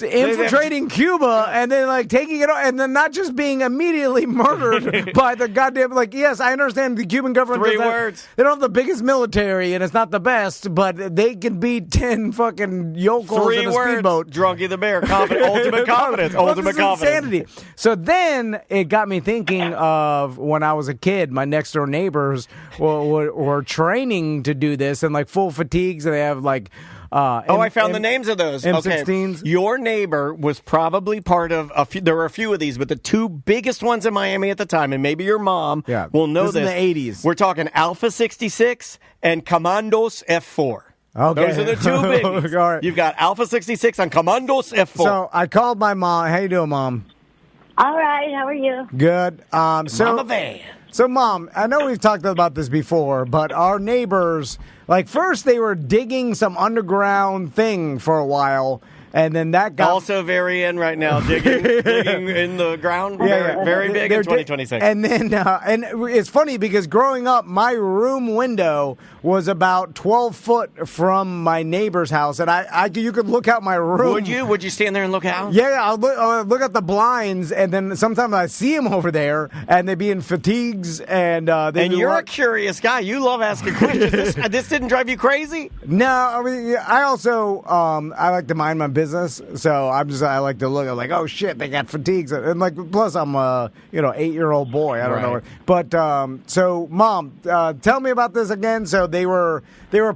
infiltrating Cuba and then like taking it, and then not just being immediately murdered by the goddamn, like, yes, I understand the Cuban government. Three words. They don't have the biggest military and it's not the best, but they can beat 10 fucking yokels in a speedboat. Drunky the Bear. Ultimate confidence. Ultimate confidence. Insanity. So then it got me thinking of when I was a kid, my next door neighbors were training to do this and like full fatigues, and they have like I found the names of those. M16s. Okay. Your neighbor was probably part of a few. There were a few of these, but the two biggest ones in Miami at the time, and maybe your mom will know this. In the 80s. We're talking Alpha 66 and Commandos F4. Okay. Those are the two biggies. All right. You've got Alpha 66 and Commandos F4. So I called my mom. How you doing, Mom? All right. How are you? Good. Mama Van. So, Mom, I know we've talked about this before, but our neighbors, like, first they were digging some underground thing for a while, and then that got... Also very in right now, digging in the ground. Very big in 2026. And then, and it's funny because growing up, my room window was about 12 foot from my neighbor's house, and you could look out my room. Would you? Would you stand there and look out? Yeah, I'll look at the blinds, and then sometimes I see them over there, and they'd be in fatigues, and you're a curious guy. You love asking questions. This didn't drive you crazy? No, I mean, I also I like to mind my business, so I like to look at like, oh shit, they got fatigues, and like, plus I'm a 8-year-old boy. I don't know, but so Mom, tell me about this again. So they were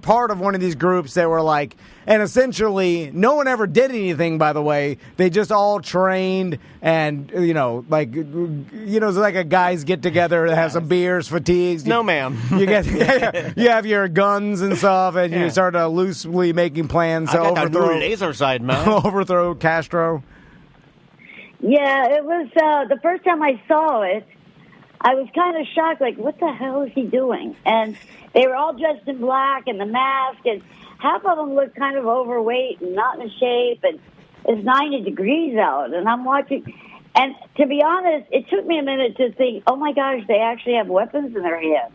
part of one of these groups that were like, and essentially no one ever did anything, by the way. They just all trained, and it's like a guys get together to have some beers, fatigues. No, ma'am. You have your guns and stuff, and you start loosely making plans to overthrow laser side, man. Overthrow Castro. Yeah, it was the first time I saw it. I was kind of shocked, like, what the hell is he doing? And they were all dressed in black and the mask, and half of them looked kind of overweight and not in shape, and it's 90 degrees out, and I'm watching. And to be honest, it took me a minute to think, oh, my gosh, they actually have weapons in their hands.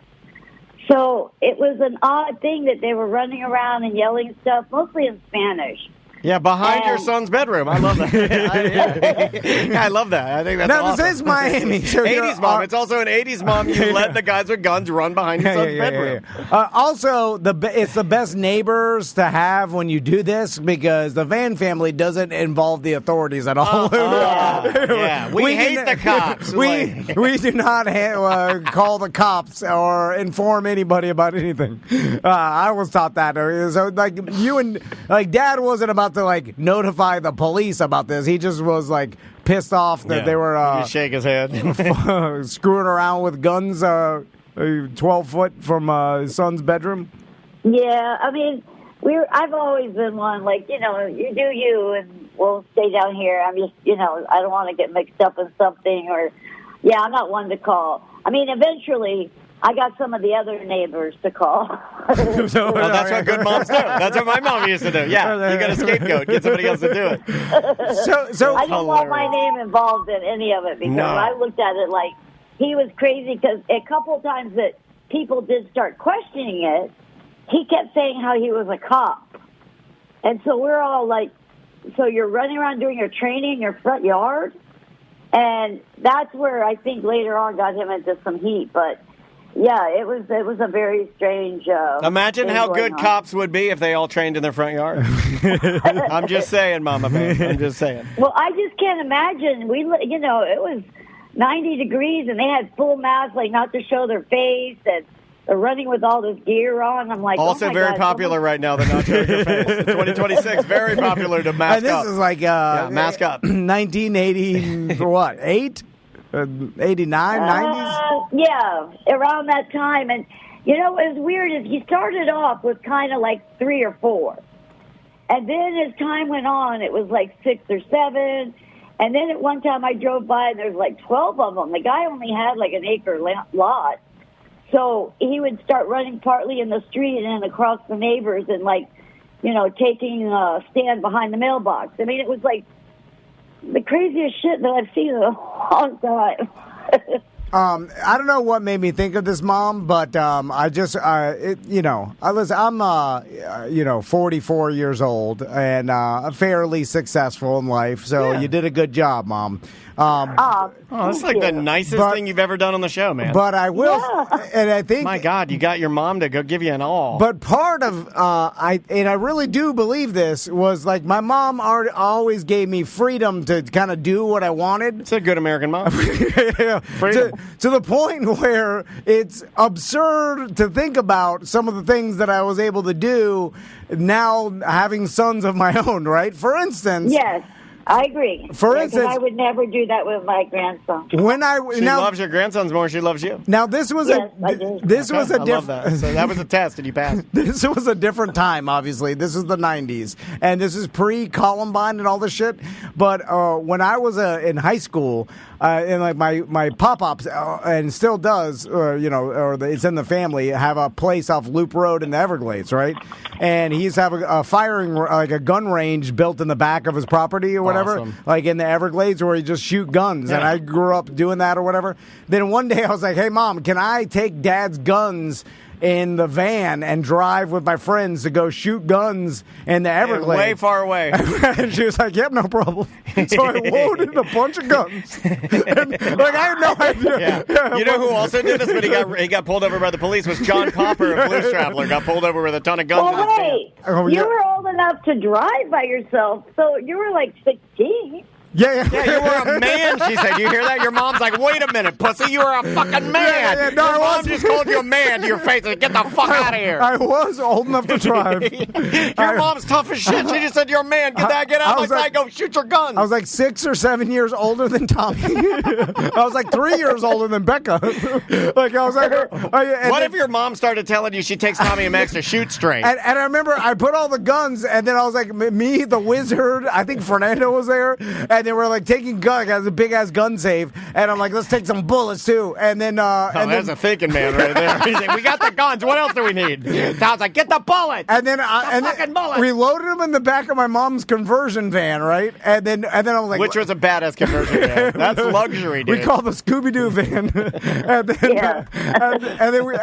So it was an odd thing that they were running around and yelling stuff, mostly in Spanish. Yeah, behind your son's bedroom. I love that. I love that. I think that's awesome. This is Miami. So 80s mom. It's also an 80s mom. You let the guys with guns run behind your son's bedroom. Also, it's the best neighbors to have when you do this, because the Van family doesn't involve the authorities at all. We hate the cops. We do not call the cops or inform anybody about anything. I was taught that. So, like, you and like Dad wasn't about to like notify the police about this. He just was like pissed off that they were shake his head screwing around with guns 12 foot from his son's bedroom. Yeah, I mean, I've always been one, like, you do you, and we'll stay down here. I'm just, I don't want to get mixed up in something, or I'm not one to call. I mean, eventually I got some of the other neighbors to call. That's what good moms do. That's what my mom used to do. Yeah, you got a scapegoat. Get somebody else to do it. So I didn't want my name involved in any of it, because I looked at it like he was crazy, because a couple of times that people did start questioning it, he kept saying how he was a cop. And so we're all like, so you're running around doing your training in your front yard? And that's where I think later on got him into some heat, but... Yeah, it was a very strange. Imagine how good cops would be if they all trained in their front yard. I'm just saying, Mama Man. I'm just saying. Well, I just can't imagine. It was 90 degrees, and they had full masks, like not to show their face, and they're running with all this gear on. I'm like, also oh my very God, popular right now. The not showing your face. 2026, very popular to mask And this up. is like mask up. 1980, what, 8? 89, 90s? Yeah, around that time. And, what was weird is he started off with kind of like 3 or 4. And then as time went on, it was like 6 or 7. And then at one time I drove by and there's like 12 of them. The guy only had like an acre lot. So he would start running partly in the street and then across the neighbors and taking a stand behind the mailbox. I mean, it was like the craziest shit that I've seen in a long time. I don't know what made me think of this, Mom, but I just, I'm 44 years old and fairly successful in life, so you did a good job, Mom. That's like the nicest thing you've ever done on the show, man. But I will, and I think... My God, you got your mom to go give you an all. But part of, I really do believe this, was like my mom always gave me freedom to kind of do what I wanted. It's a good American mom. To the point where it's absurd to think about some of the things that I was able to do now having sons of my own, right? For instance... Yes. I agree. For instance, I would never do that with my grandson. She loves your grandsons more than she loves you. Now this was I love that. So that was a test, and you passed. This was a different time. Obviously, this is the '90s, and this is pre-Columbine and all this shit. But when I was in high school, and like my pop-ups, and still does, it's in the family, have a place off Loop Road in the Everglades, right? And he used to have a firing, like a gun range built in the back of his property or whatever, Awesome. like in the Everglades where he just shoot guns. Yeah. And I grew up doing that or whatever. Then one day I was like, hey, Mom, can I take Dad's guns in the van and drive with my friends to go shoot guns in the Everglades? Way far away. And she was like, yep, no problem. So I loaded a bunch of guns. And, I had no idea. Yeah. You know who also did this, but he got pulled over by the police, was John Popper of Blues Traveler. Got pulled over with a ton of guns in his van. You were old enough to drive by yourself, so you were like 16. Yeah, you were a man, she said. You hear that? Your mom's like, wait a minute, pussy, you are a fucking man. No, your mom just called you a man to your face and get the fuck out of here. I was old enough to drive. Your mom's tough as shit. She just said, you're a man. Get out of my sight. Go shoot your guns. I was like 6 or 7 years older than Tommy. I was like 3 years older than Becca. Like I was like, what if your mom started telling you she takes Tommy and Max to shoot straight? And I remember I put all the guns, and then I was like, me, the wizard, I think Fernando was there, and they were like taking guns, has a big ass gun save, and I'm like, let's take some bullets too. And then, there's a thinking man right there. He's like, we got the guns. What else do we need? Tom's like, get the bullets. And then, bullets. We loaded them in the back of my mom's conversion van, right? And then I was like, which was a badass conversion van. That's luxury, dude. We called the Scooby Doo van.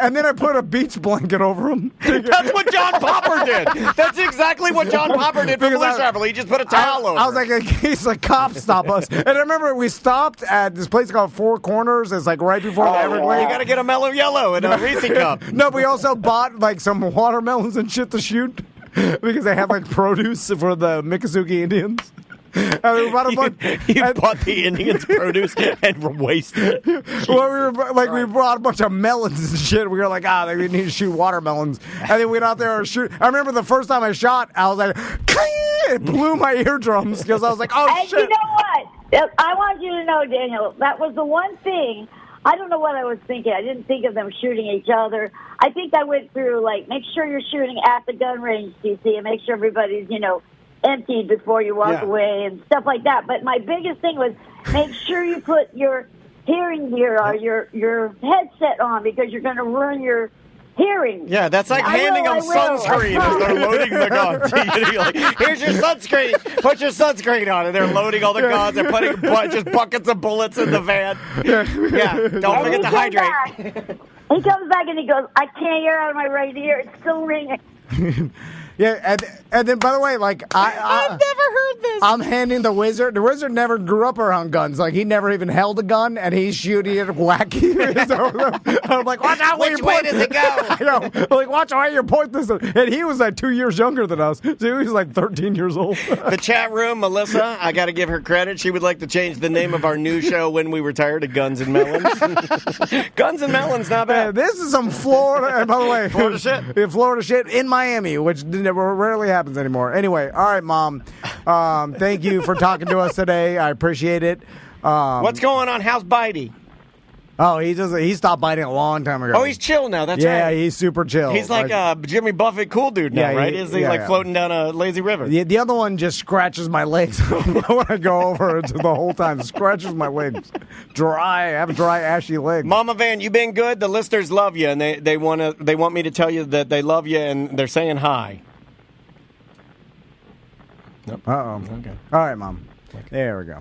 and then I put a beach blanket over them. That's what John Popper did. That's exactly what John Popper did for Blues Traveler. He just put a towel over. I was like, in case the cops stop us. And I remember we stopped at this place called Four Corners. It's like right before the Everglades. You got to get a Mellow Yellow and a Reese cup. No, we also bought like some watermelons and shit to shoot because they have like produce for the Miccosukee Indians. And we bought a bunch. You bought the Indians' produce and wasted it. Well, we brought a bunch of melons and shit. We were like, we need to shoot watermelons. And then we went out there and shoot. I remember the first time I shot, I was like, it blew my eardrums because I was like, and shit. You know what? I want you to know, Daniel, that was the one thing. I don't know what I was thinking. I didn't think of them shooting each other. I think I went through, like, make sure you're shooting at the gun range, DC, and make sure everybody's, emptied before you walk away and stuff like that. But my biggest thing was make sure you put your hearing gear or your headset on because you're going to ruin your hearing. Yeah, that's like handing them sunscreen as they're loading the guns. You're like, here's your sunscreen. Put your sunscreen on. And they're loading all the guns and putting just buckets of bullets in the van. Yeah, don't forget to hydrate. He comes back and he goes, I can't hear out of my right ear. It's still ringing. Yeah, and then, by the way, like, I've never heard this. I'm handing the wizard. The wizard never grew up around guns. Like, he never even held a gun, and he's shooting it wacky. So, I'm like, watch out where you point. Which way does it go? I know. I'm like, watch out where you point this. And he was like 2 years younger than us. So he was like 13 years old. The chat room, Melissa, I got to give her credit. She would like to change the name of our new show when we retire to Guns and Melons. Guns and Melons, not bad. This is some Florida, and by the way, Florida shit. Florida shit in Miami, which rarely happens anymore. Anyway, all right, Mom. Thank you for talking to us today. I appreciate it. What's going on? How's Bitey? Oh, he stopped biting a long time ago. Oh, he's chill now. That's right. Yeah, he's super chill. He's like a Jimmy Buffett cool dude now, right? Is he floating down a lazy river? The other one just scratches my legs when I go over it the whole time. Scratches my legs. I have dry, ashy legs. Mama Van, you been good? The listeners love you, and they want me to tell you that they love you, and they're saying hi. Nope. Uh-oh. Okay. All right, Mom. Okay. There we go.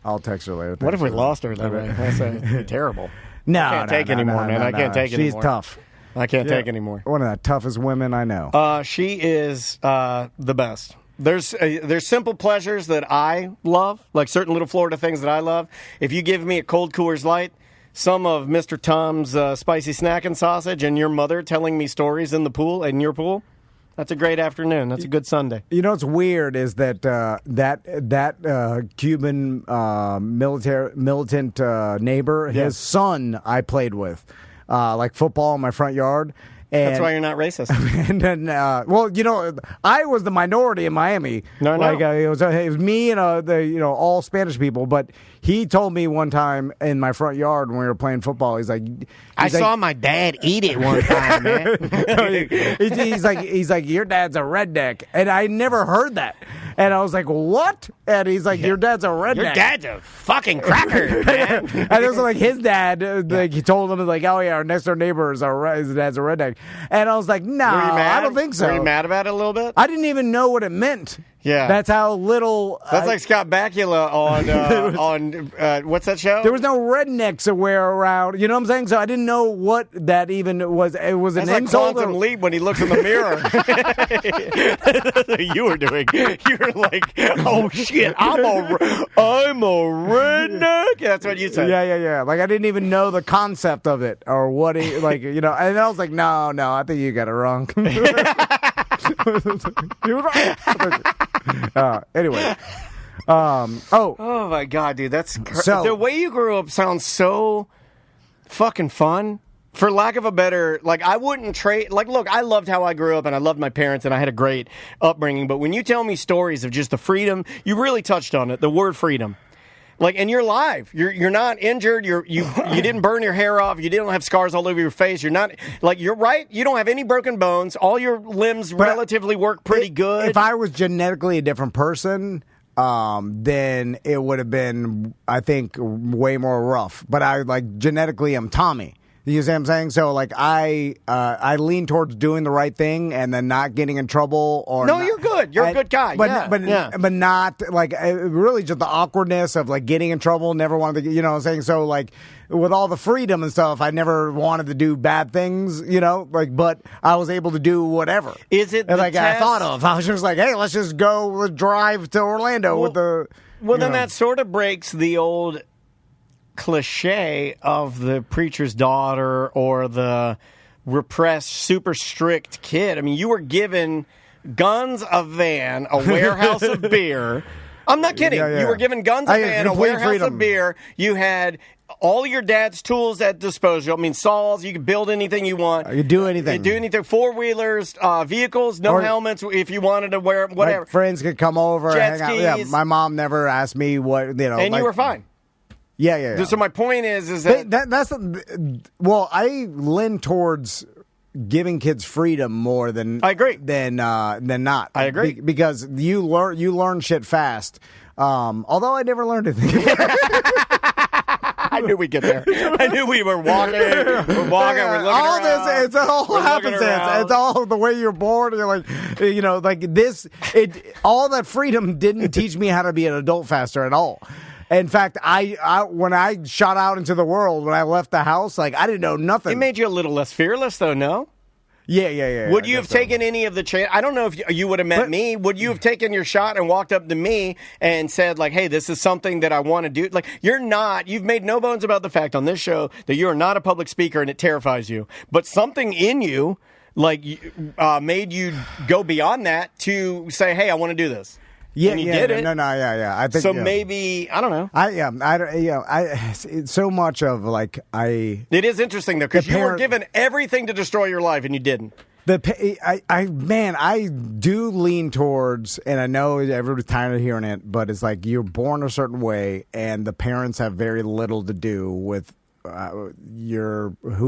I'll text her later. What if we lost her? That's terrible. No, I can't take anymore, man. I can't take anymore. She's tough. I can't take anymore. One of the toughest women I know. She is the best. There's simple pleasures that I love, like certain little Florida things that I love. If you give me a cold Coors Light, some of Mr. Tom's spicy snack and sausage, and your mother telling me stories in the pool, in your pool, that's a great afternoon. That's a good Sunday. You know what's weird is that Cuban militant neighbor, his son, I played with, like football in my front yard. And, that's why you're not racist. And then, well, you know, I was the minority in Miami. No. Like it was me and all Spanish people. But he told me one time in my front yard when we were playing football, he's like, I saw my dad eat it one time, man. he's like, your dad's a redneck, and I never heard that. And I was like, what? And he's like, your dad's a redneck. Your dad's a fucking cracker, man. And it was like his dad, like he told him, like, oh yeah, our next door neighbor his dad's a redneck. And I was like, no, I don't think so. Were you mad about it a little bit? I didn't even know what it meant. Yeah, that's how little. That's like Scott Bakula on what's that show? There was no rednecks aware around. You know what I'm saying? So I didn't know what that even was. It was an insult. Quantum Leap when he looks in the mirror. That's what you were doing. You were like, "Oh shit, I'm a redneck." That's what you said. Yeah. Like I didn't even know the concept of it or what he like. You know, and I was like, no, I think you got it wrong. Anyway. Oh my God, dude, that's the way you grew up sounds so fucking fun. For lack of a better, like I wouldn't trade. Like, look, I loved how I grew up, and I loved my parents, and I had a great upbringing. But when you tell me stories of just the freedom, you really touched on it. The word freedom. Like, and you're alive. You're not injured. You didn't burn your hair off. You didn't have scars all over your face. You're not like you're right. You don't have any broken bones. All your limbs relatively work pretty good. If I was genetically a different person, then it would have been, I think, way more rough. But genetically, I'm Tommy. You see what I'm saying? So, like, I lean towards doing the right thing and then not getting in trouble. You're good. You're a good guy. But not, like, really just the awkwardness of, like, getting in trouble. Never wanted to, you know what I'm saying? So, like, with all the freedom and stuff, I never wanted to do bad things, you know? Like, but I was able to do whatever. Is it I thought of. I was just like, hey, let's just go drive to Orlando with the... Well, then that sort of breaks the old cliche of the preacher's daughter or the repressed, super strict kid. I mean, you were given guns, a van, a warehouse of beer. I'm not kidding. Yeah. You were given guns, a van, a warehouse of beer. You had all your dad's tools at disposal. I mean, saws. You could build anything you want. You could do anything. You could do anything. Four-wheelers, vehicles, no helmets if you wanted to wear whatever. Like friends could come over, jet hang skis. out. Yeah, my mom never asked me what, you know. And you were fine. Yeah. So my point is that I lean towards giving kids freedom more than I agree than not. I agree because you learn shit fast. Although I never learned anything. I knew we'd get there. I knew we were walking. We're looking all around. This, it's all happenstance. It's all the way you're born. You're like, you know, like this. All that freedom didn't teach me how to be an adult faster at all. In fact, I when I shot out into the world, when I left the house, like I didn't know nothing. It made you a little less fearless, though, no? Yeah. Would you have taken any of the chance? I don't know if you would have met me. Would you have taken your shot and walked up to me and said, like, hey, this is something that I want to do? Like, you've made no bones about the fact on this show that you are not a public speaker and it terrifies you. But something in you, like, made you go beyond that to say, hey, I want to do this. Yeah, and you did it. No, yeah. I think so. Maybe I don't know. It's so much of like It is interesting though because you were given everything to destroy your life and you didn't. I do lean towards, and I know everybody's tired of hearing it, but it's like you're born a certain way, and the parents have very little to do with who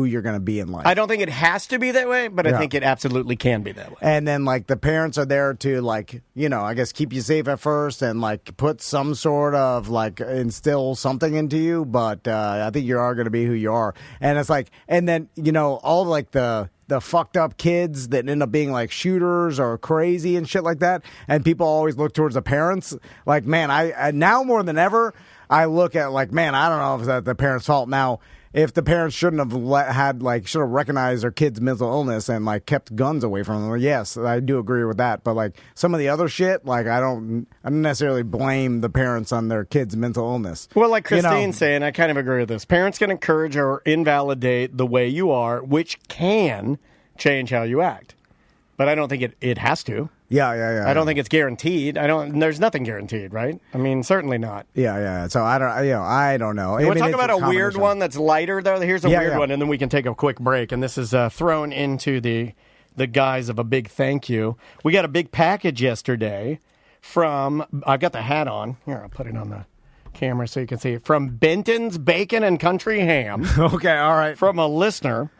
you're going to be in life. I don't think it has to be that way, but I think it absolutely can be that way. And then, like, the parents are there to, like, I guess keep you safe at first and, like, put some sort of, like, instill something into you. But I think you are going to be who you are. And it's like, and then, all, like, the fucked up kids that end up being like shooters or crazy and shit like that. And people always look towards the parents. Like, man, I now more than ever, I look at like, man, I don't know if that's the parents' fault. Now, if the parents shouldn't have should have recognized their kid's mental illness and like kept guns away from them, yes, I do agree with that. But like some of the other shit, like I don't necessarily blame the parents on their kid's mental illness. Well, like Christine's saying, I kind of agree with this. Parents can encourage or invalidate the way you are, which can change how you act. But I don't think it has to. Yeah. I don't think it's guaranteed. There's nothing guaranteed, right? I mean, certainly not. Yeah. So I don't know. You want to talk about a weird one that's lighter, though? Here's a weird one, and then we can take a quick break. And this is thrown into the guise of a big thank you. We got a big package yesterday from, I've got the hat on. Here, I'll put it on the camera so you can see it. From Benton's Bacon and Country Ham. Okay, all right. From a listener.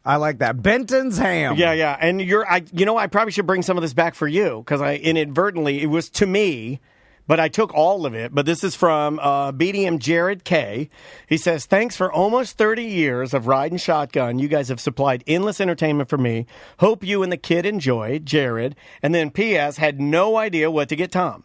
I like that. Benton's Ham. Yeah. And I probably should bring some of this back for you because I inadvertently, it was to me, but I took all of it. But this is from BDM Jared K. He says, thanks for almost 30 years of riding shotgun. You guys have supplied endless entertainment for me. Hope you and the kid enjoy, Jared. And then P.S. had no idea what to get Tom.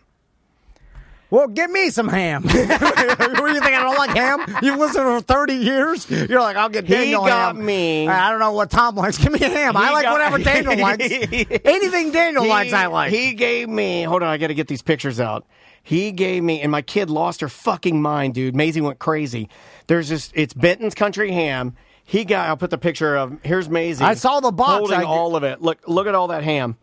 Well, give me some ham. What do you think? I don't like ham? You've listened for 30 years? You're like, I'll get Daniel ham. He got me. I don't know what Tom likes. Give me a ham. I like whatever Daniel likes. Anything Daniel likes, I like. He gave me, hold on, I got to get these pictures out. He gave me, and my kid lost her fucking mind, dude. Maisie went crazy. It's Benton's Country Ham. I'll put the picture of, here's Maisie. I saw the box. Holding all of it. Look at all that ham.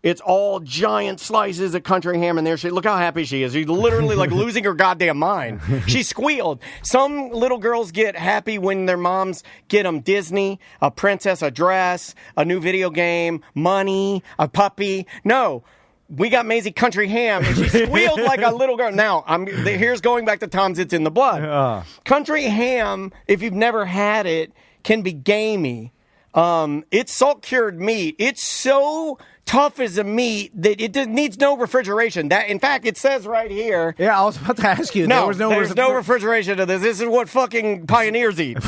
It's all giant slices of country ham in there. Look how happy she is. She's literally like losing her goddamn mind. She squealed. Some little girls get happy when their moms get them Disney, a princess, a dress, a new video game, money, a puppy. No. We got Maisie country ham, and she squealed like a little girl. Now, here's going back to Tom's It's in the Blood. Country ham, if you've never had it, can be gamey. It's salt-cured meat. It's so tough as a meat that it needs no refrigeration. In fact, it says right here. Yeah, I was about to ask you. There's no refrigeration to this. This is what fucking pioneers eat.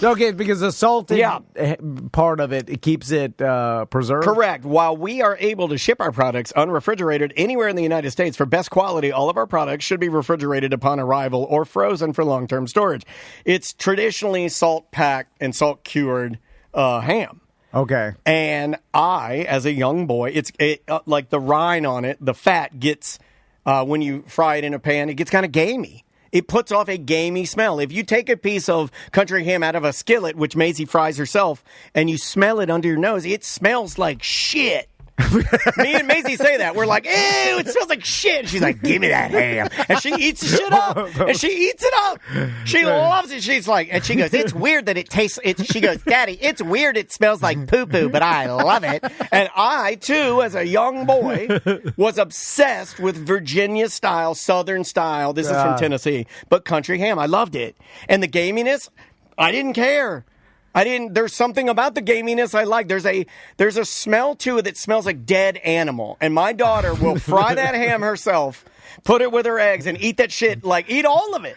Okay, because the salted part of it keeps it preserved. Correct. While we are able to ship our products unrefrigerated anywhere in the United States for best quality, all of our products should be refrigerated upon arrival or frozen for long-term storage. It's traditionally salt-packed and salt-cured ham. Okay. And I, as a young boy, like the rind on it, the fat gets, when you fry it in a pan, it gets kind of gamey. It puts off a gamey smell. If you take a piece of country ham out of a skillet, which Maisie fries herself, and you smell it under your nose, it smells like shit. Me and Maisie say that. We're like, ew, it smells like shit. And she's like, give me that ham. And she eats the shit up. And she eats it up. She loves it. She's like, and she goes, it's weird that it tastes, she goes, Daddy, it's weird it smells like poo-poo, but I love it. And I, too, as a young boy, was obsessed with Virginia style, Southern style. This is from Tennessee. But country ham, I loved it. And the gaminess, I didn't care. There's something about the gaminess I like. There's a smell to it that smells like dead animal. And my daughter will fry that ham herself put it with her eggs, and eat that shit. Like, eat all of it.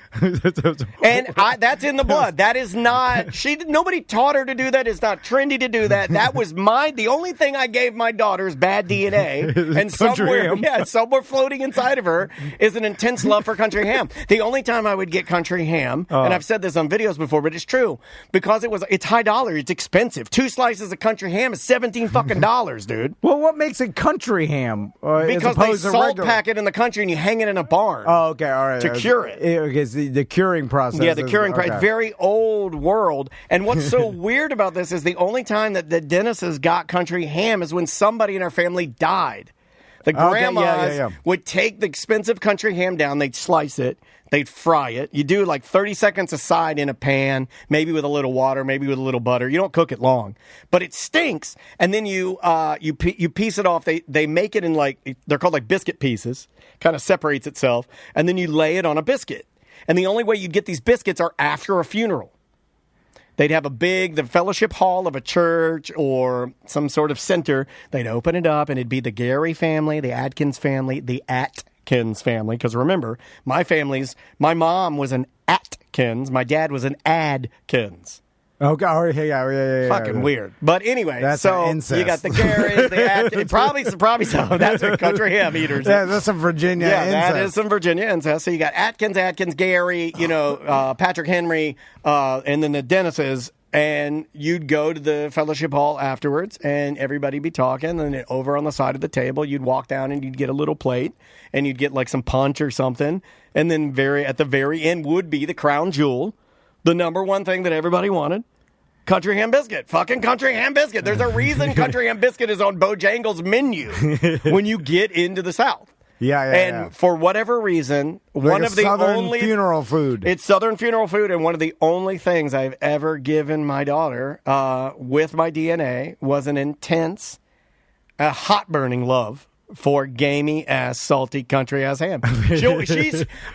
And that's in the blood. That is not, nobody taught her to do that. It's not trendy to do that. That was the only thing I gave my daughter is bad DNA. And somewhere floating inside of her is an intense love for country ham. The only time I would get country ham, and I've said this on videos before, but it's true, because it's high dollar, it's expensive. 2 slices of country ham is $17 fucking dollars, dude. Well, what makes it country ham? Because they salt pack it in the country and you hang it in a barn. Oh, okay, all right. To cure it. Because the curing process. Yeah, the curing process. Very old world. And what's so weird about this is the only time that the Dennises got country ham is when somebody in our family died. The grandmas would take the expensive country ham down, they'd slice it, they'd fry it. You do like 30 seconds aside in a pan, maybe with a little water, maybe with a little butter. You don't cook it long, but it stinks. And then you piece it off. They make it in they're called like biscuit pieces, kind of separates itself. And then you lay it on a biscuit. And the only way you'd get these biscuits are after a funeral. They'd have the fellowship hall of a church or some sort of center. They'd open it up, and it'd be the Gary family, the Adkins family, the Atkins family. Because remember, my mom was an Atkins. My dad was an Adkins. Okay, yeah. Fucking weird. But anyway, that's so incest. You got the Garys, the Atkins. Probably so. That's what country ham eaters. Yeah, that's some Virginia incest. That is some Virginia incest. So you got Atkins, Gary, Patrick Henry, and then the Dennises. And you'd go to the fellowship hall afterwards, and everybody'd be talking. And then over on the side of the table, you'd walk down and you'd get a little plate, and you'd get like some punch or something. And then at the very end would be the crown jewel, the number one thing that everybody wanted. Country ham biscuit. Fucking country ham biscuit. There's a reason country ham biscuit is on Bojangles' menu when you get into the South. And for whatever reason, one of the only funeral food. It's Southern funeral food, and one of the only things I've ever given my daughter with my DNA was an intense, hot burning love for gamey ass, salty country ass ham.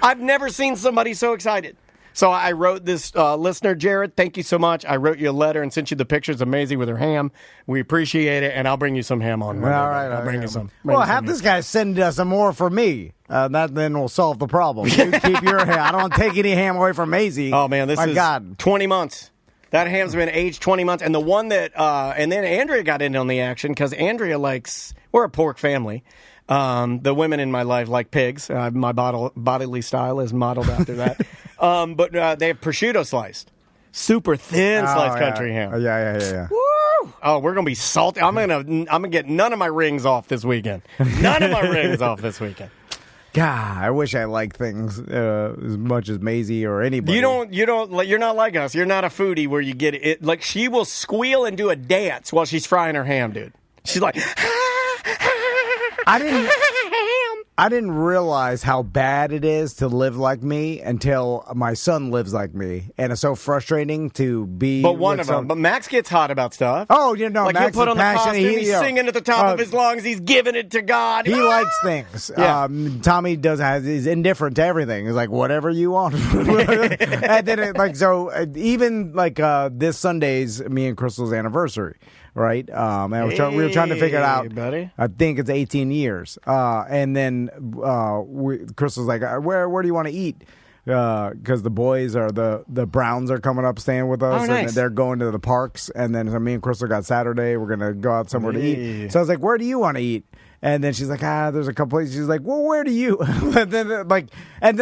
I've never seen somebody so excited. So I wrote this listener, Jared, thank you so much. I wrote you a letter and sent you the pictures. Amazing with her ham. We appreciate it, and I'll bring you some ham on Monday. All right. I'll bring you some. Have this guy send us some more for me. That then will solve the problem. You keep your ham. I don't take any ham away from Maisie. Oh, man, this is God. 20 months. That ham's been aged 20 months. And the one that, and then Andrea got in on the action because Andrea we're a pork family. The women in my life like pigs. My bodily style is modeled after that. But they have prosciutto sliced. Super thin sliced country ham. Yeah. Woo! Oh, we're gonna be salty. I'm gonna get none of my rings off this weekend. None of my rings off this weekend. God, I wish I liked things as much as Maisie or anybody. You're not like us. You're not a foodie where you get it. Like, she will squeal and do a dance while she's frying her ham, dude. She's like, I didn't realize how bad it is to live like me until my son lives like me, and it's so frustrating to be. But one of them. But Max gets hot about stuff. Oh, like Max he'll put on the costume. He's singing at the top of his lungs. He's giving it to God. He likes things. Yeah. Tommy is indifferent to everything. He's like, whatever you want. And then even this Sunday's me and Crystal's anniversary. Right, and we were trying to figure it out. Buddy. I think it's 18 years, and then Crystal's like, "Where do you want to eat?" Because the boys the Browns are coming up, staying with us, nice. And they're going to the parks. And then me and Crystal got Saturday. We're gonna go out somewhere to eat. So I was like, "Where do you want to eat?" And then she's like, there's a couple places. She's like, well, where do you? And then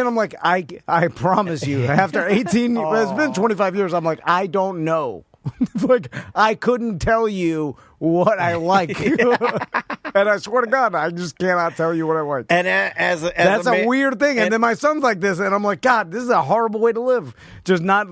I'm like, I promise you, after 18, it's been 25 years. I'm like, I don't know. Like, I couldn't tell you what I like. And I swear to God, I just cannot tell you what I like. And that's a weird thing. And then my son's like this, and I'm like, God, this is a horrible way to live. Just not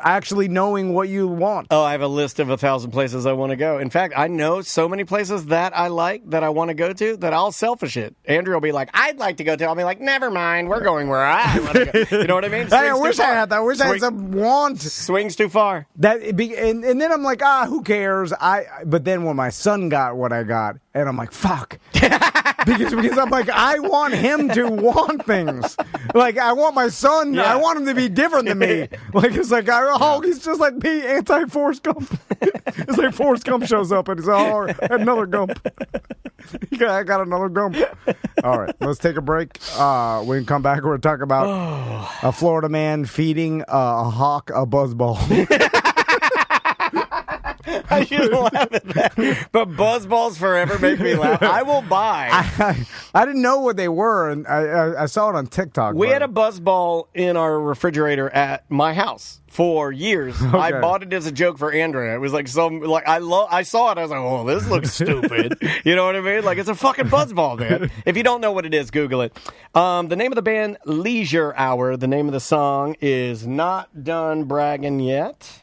actually knowing what you want. Oh, I have a list of 1,000 places I want to go. In fact, I know so many places that I like, that I want to go to, that I'll selfish it. Andrew will be like, I'd like to go to. I'll be like, never mind. We're going where I want to go. You know what I mean? I wish I had that. I wish I had some want. Swings too far. And then I'm like, who cares? But then when my son got what I got, and I'm like, fuck. because I'm like, I want him to want things. Like, I want my son, I want him to be different than me. Like, it's like, he's just like me, anti-Forrest Gump. It's like Forrest Gump shows up, and he's another Gump. I got another dump. All right, let's take a break. We can come back. We're going to talk about a Florida man feeding a hawk a buzzball. I shouldn't laugh at that. But buzzballs forever make me laugh. I will buy. I didn't know what they were, and I saw it on TikTok. We had a buzzball in our refrigerator at my house for years. Okay. I bought it as a joke for Andrea. It was like I saw it. I was like, oh, this looks stupid. You know what I mean? Like, it's a fucking buzzball, man. If you don't know what it is, Google it. The name of the band, Leisure Hour. The name of the song is Not Done Bragging Yet.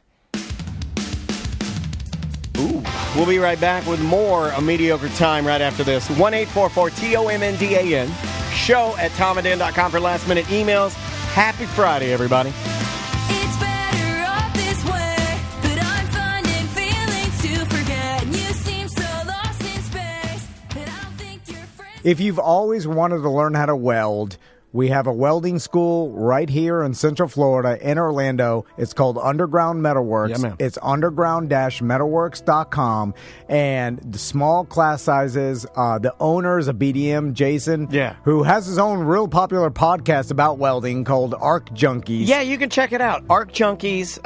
Ooh. We'll be right back with more A Mediocre Time right after this. 1-844-TOMNDAN. Show at tomandan.com for last-minute emails. Happy Friday, everybody. It's better off this way, but I'm finding feelings to forget. You seem so lost in space, but I don't think you're friends. If you've always wanted to learn how to weld, we have a welding school right here in Central Florida in Orlando. It's called Underground Metalworks. Yeah, man. It's underground-metalworks.com. And the small class sizes, the owner is a BDM, Jason, who has his own real popular podcast about welding called Arc Junkies. Yeah, you can check it out. Arc Junkies,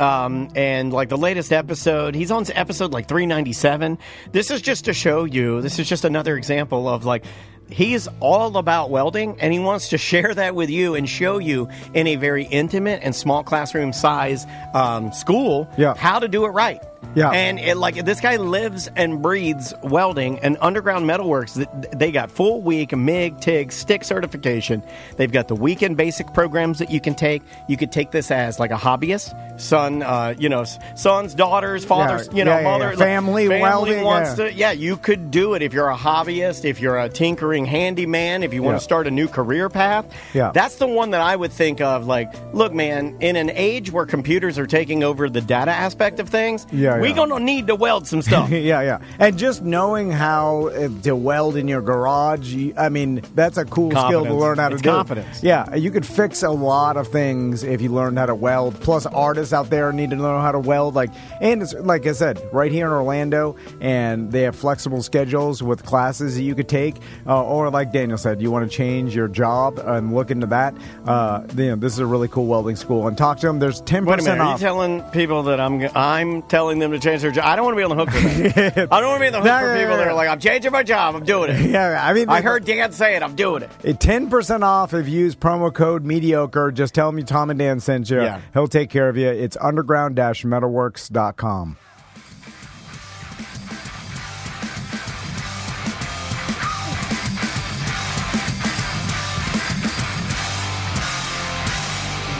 and like the latest episode, he's on episode like 397. This is just to show you, this is just another example of like, he's all about welding, and he wants to share that with you and show you in a very intimate and small classroom size school how to do it right. Yeah. And this guy lives and breathes welding, and Underground Metalworks, they got full week MIG, TIG, stick certification. They've got the weekend basic programs that you can take. You could take this as like a hobbyist, sons, daughters, fathers, mother, family welding. Wants to, you could do it if you're a hobbyist, if you're a tinkering handyman, if you want to start a new career path. Yeah. That's the one that I would think of. Like, look, man, in an age where computers are taking over the data aspect of things, we're going to need to weld some stuff. And just knowing how to weld in your garage, that's a cool skill to learn how to do. Confidence. Yeah, you could fix a lot of things if you learned how to weld. Plus, artists out there need to know how to weld. And it's, like I said, right here in Orlando, and they have flexible schedules with classes that you could take. Or like Daniel said, you want to change your job and look into that. This is a really cool welding school. And talk to them. There's 10% Wait a minute, off. are you telling people that I'm telling them to change their job? I don't want to be on the hook for that. I don't want to be on the hook for people that are like, I'm changing my job, I'm doing it. I heard Dan say it, I'm doing it. 10% off if you use promo code mediocre. Just tell me Tom and Dan sent you. Yeah. He'll take care of you. It's underground-metalworks.com.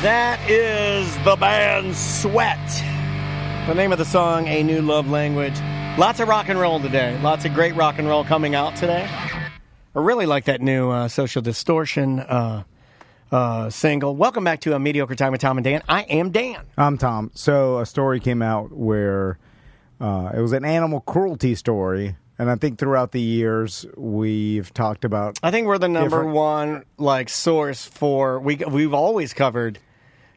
That is the band Sweat. The name of the song, A New Love Language. Lots of rock and roll today. Lots of great rock and roll coming out today. I really like that new Social Distortion single. Welcome back to A Mediocre Time with Tom and Dan. I am Dan. I'm Tom. So a story came out where it was an animal cruelty story. And I think throughout the years we've talked about. I think we're the number one source for. We've always covered.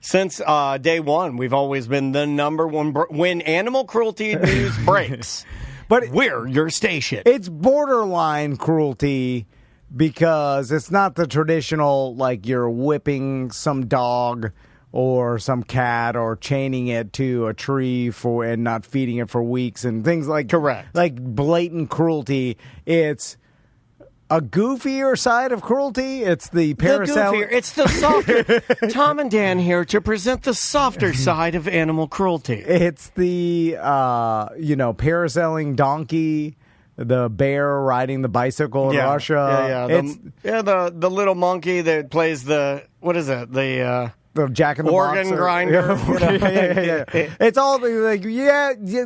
Since day one, we've always been the number one. When animal cruelty news breaks, but we're your station. It's borderline cruelty because it's not the traditional, like you're whipping some dog or some cat or chaining it to a tree and not feeding it for weeks and things like. Correct. Like blatant cruelty. It's a goofier side of cruelty. It's the parasailing. It's the softer. Tom and Dan here to present the softer side of animal cruelty. It's the parasailing donkey, the bear riding the bicycle in Russia. The little monkey that plays the the Jack in the organ Box grinder. It's all like you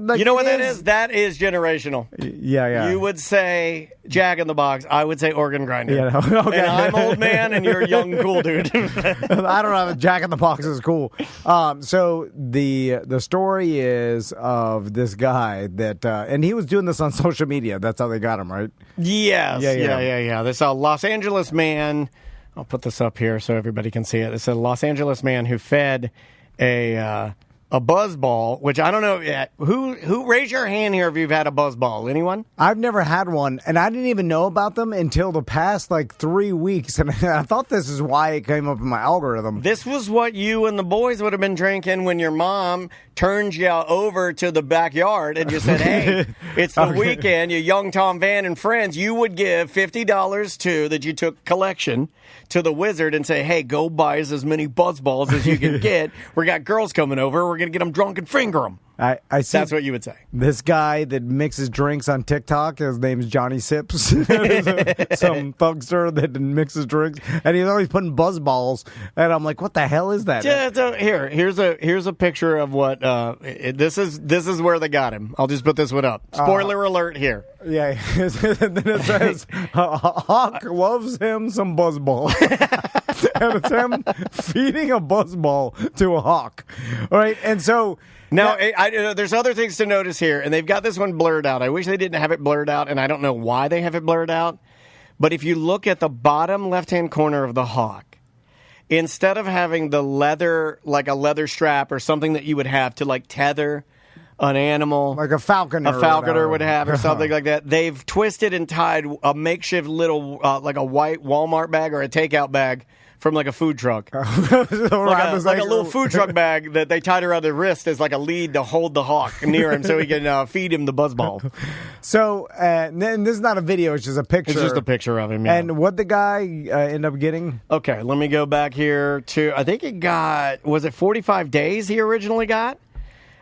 know what that is? That is generational. Yeah. You would say Jack in the Box. I would say organ grinder. Yeah, okay. And I'm old man, and you're young cool dude. I don't know. Jack in the Box is cool. So the story is of this guy that, and he was doing this on social media. That's how they got him, right? Yes. Yeah. This Los Angeles man. I'll put this up here so everybody can see it. It's a Los Angeles man who fed a a buzzball, which I don't know yet. Who raise your hand here if you've had a buzzball? Anyone? I've never had one, and I didn't even know about them until the past 3 weeks, and I thought this is why it came up in my algorithm. This was what you and the boys would have been drinking when your mom turned you over to the backyard and you said, hey, it's the weekend, you young Tom Van and friends. You would give $50 to that you took collection to the wizard and say, hey, go buy us as many buzzballs as you can get. We got girls coming over. We're going to get them drunk and finger them. I see. That's what you would say. This guy that mixes drinks on TikTok, his name's Johnny Sips. Some thugster that mixes drinks, and he's always putting buzzballs. And I'm like, what the hell is that? Yeah, so here's a picture of what this is where they got him. I'll just put this one up. Spoiler alert here. Yeah, and then it says Hawk loves him some buzzball. And it's him feeding a buzzball to a hawk. All right, and so. Now, there's other things to notice here, and they've got this one blurred out. I wish they didn't have it blurred out, and I don't know why they have it blurred out. But if you look at the bottom left-hand corner of the hawk, instead of having the leather, like a leather strap or something that you would have to tether an animal, like a falconer would have, or something like that, they've twisted and tied a makeshift little, like a white Walmart bag or a takeout bag from a food truck. like a little food truck bag that they tied around their wrist as like a lead to hold the hawk near him so he can feed him the buzzball. So, and this is not a video, it's just a picture. It's just a picture of him, yeah. And what the guy end up getting? Okay, let me go back here to, I think he got, was it 45 days he originally got?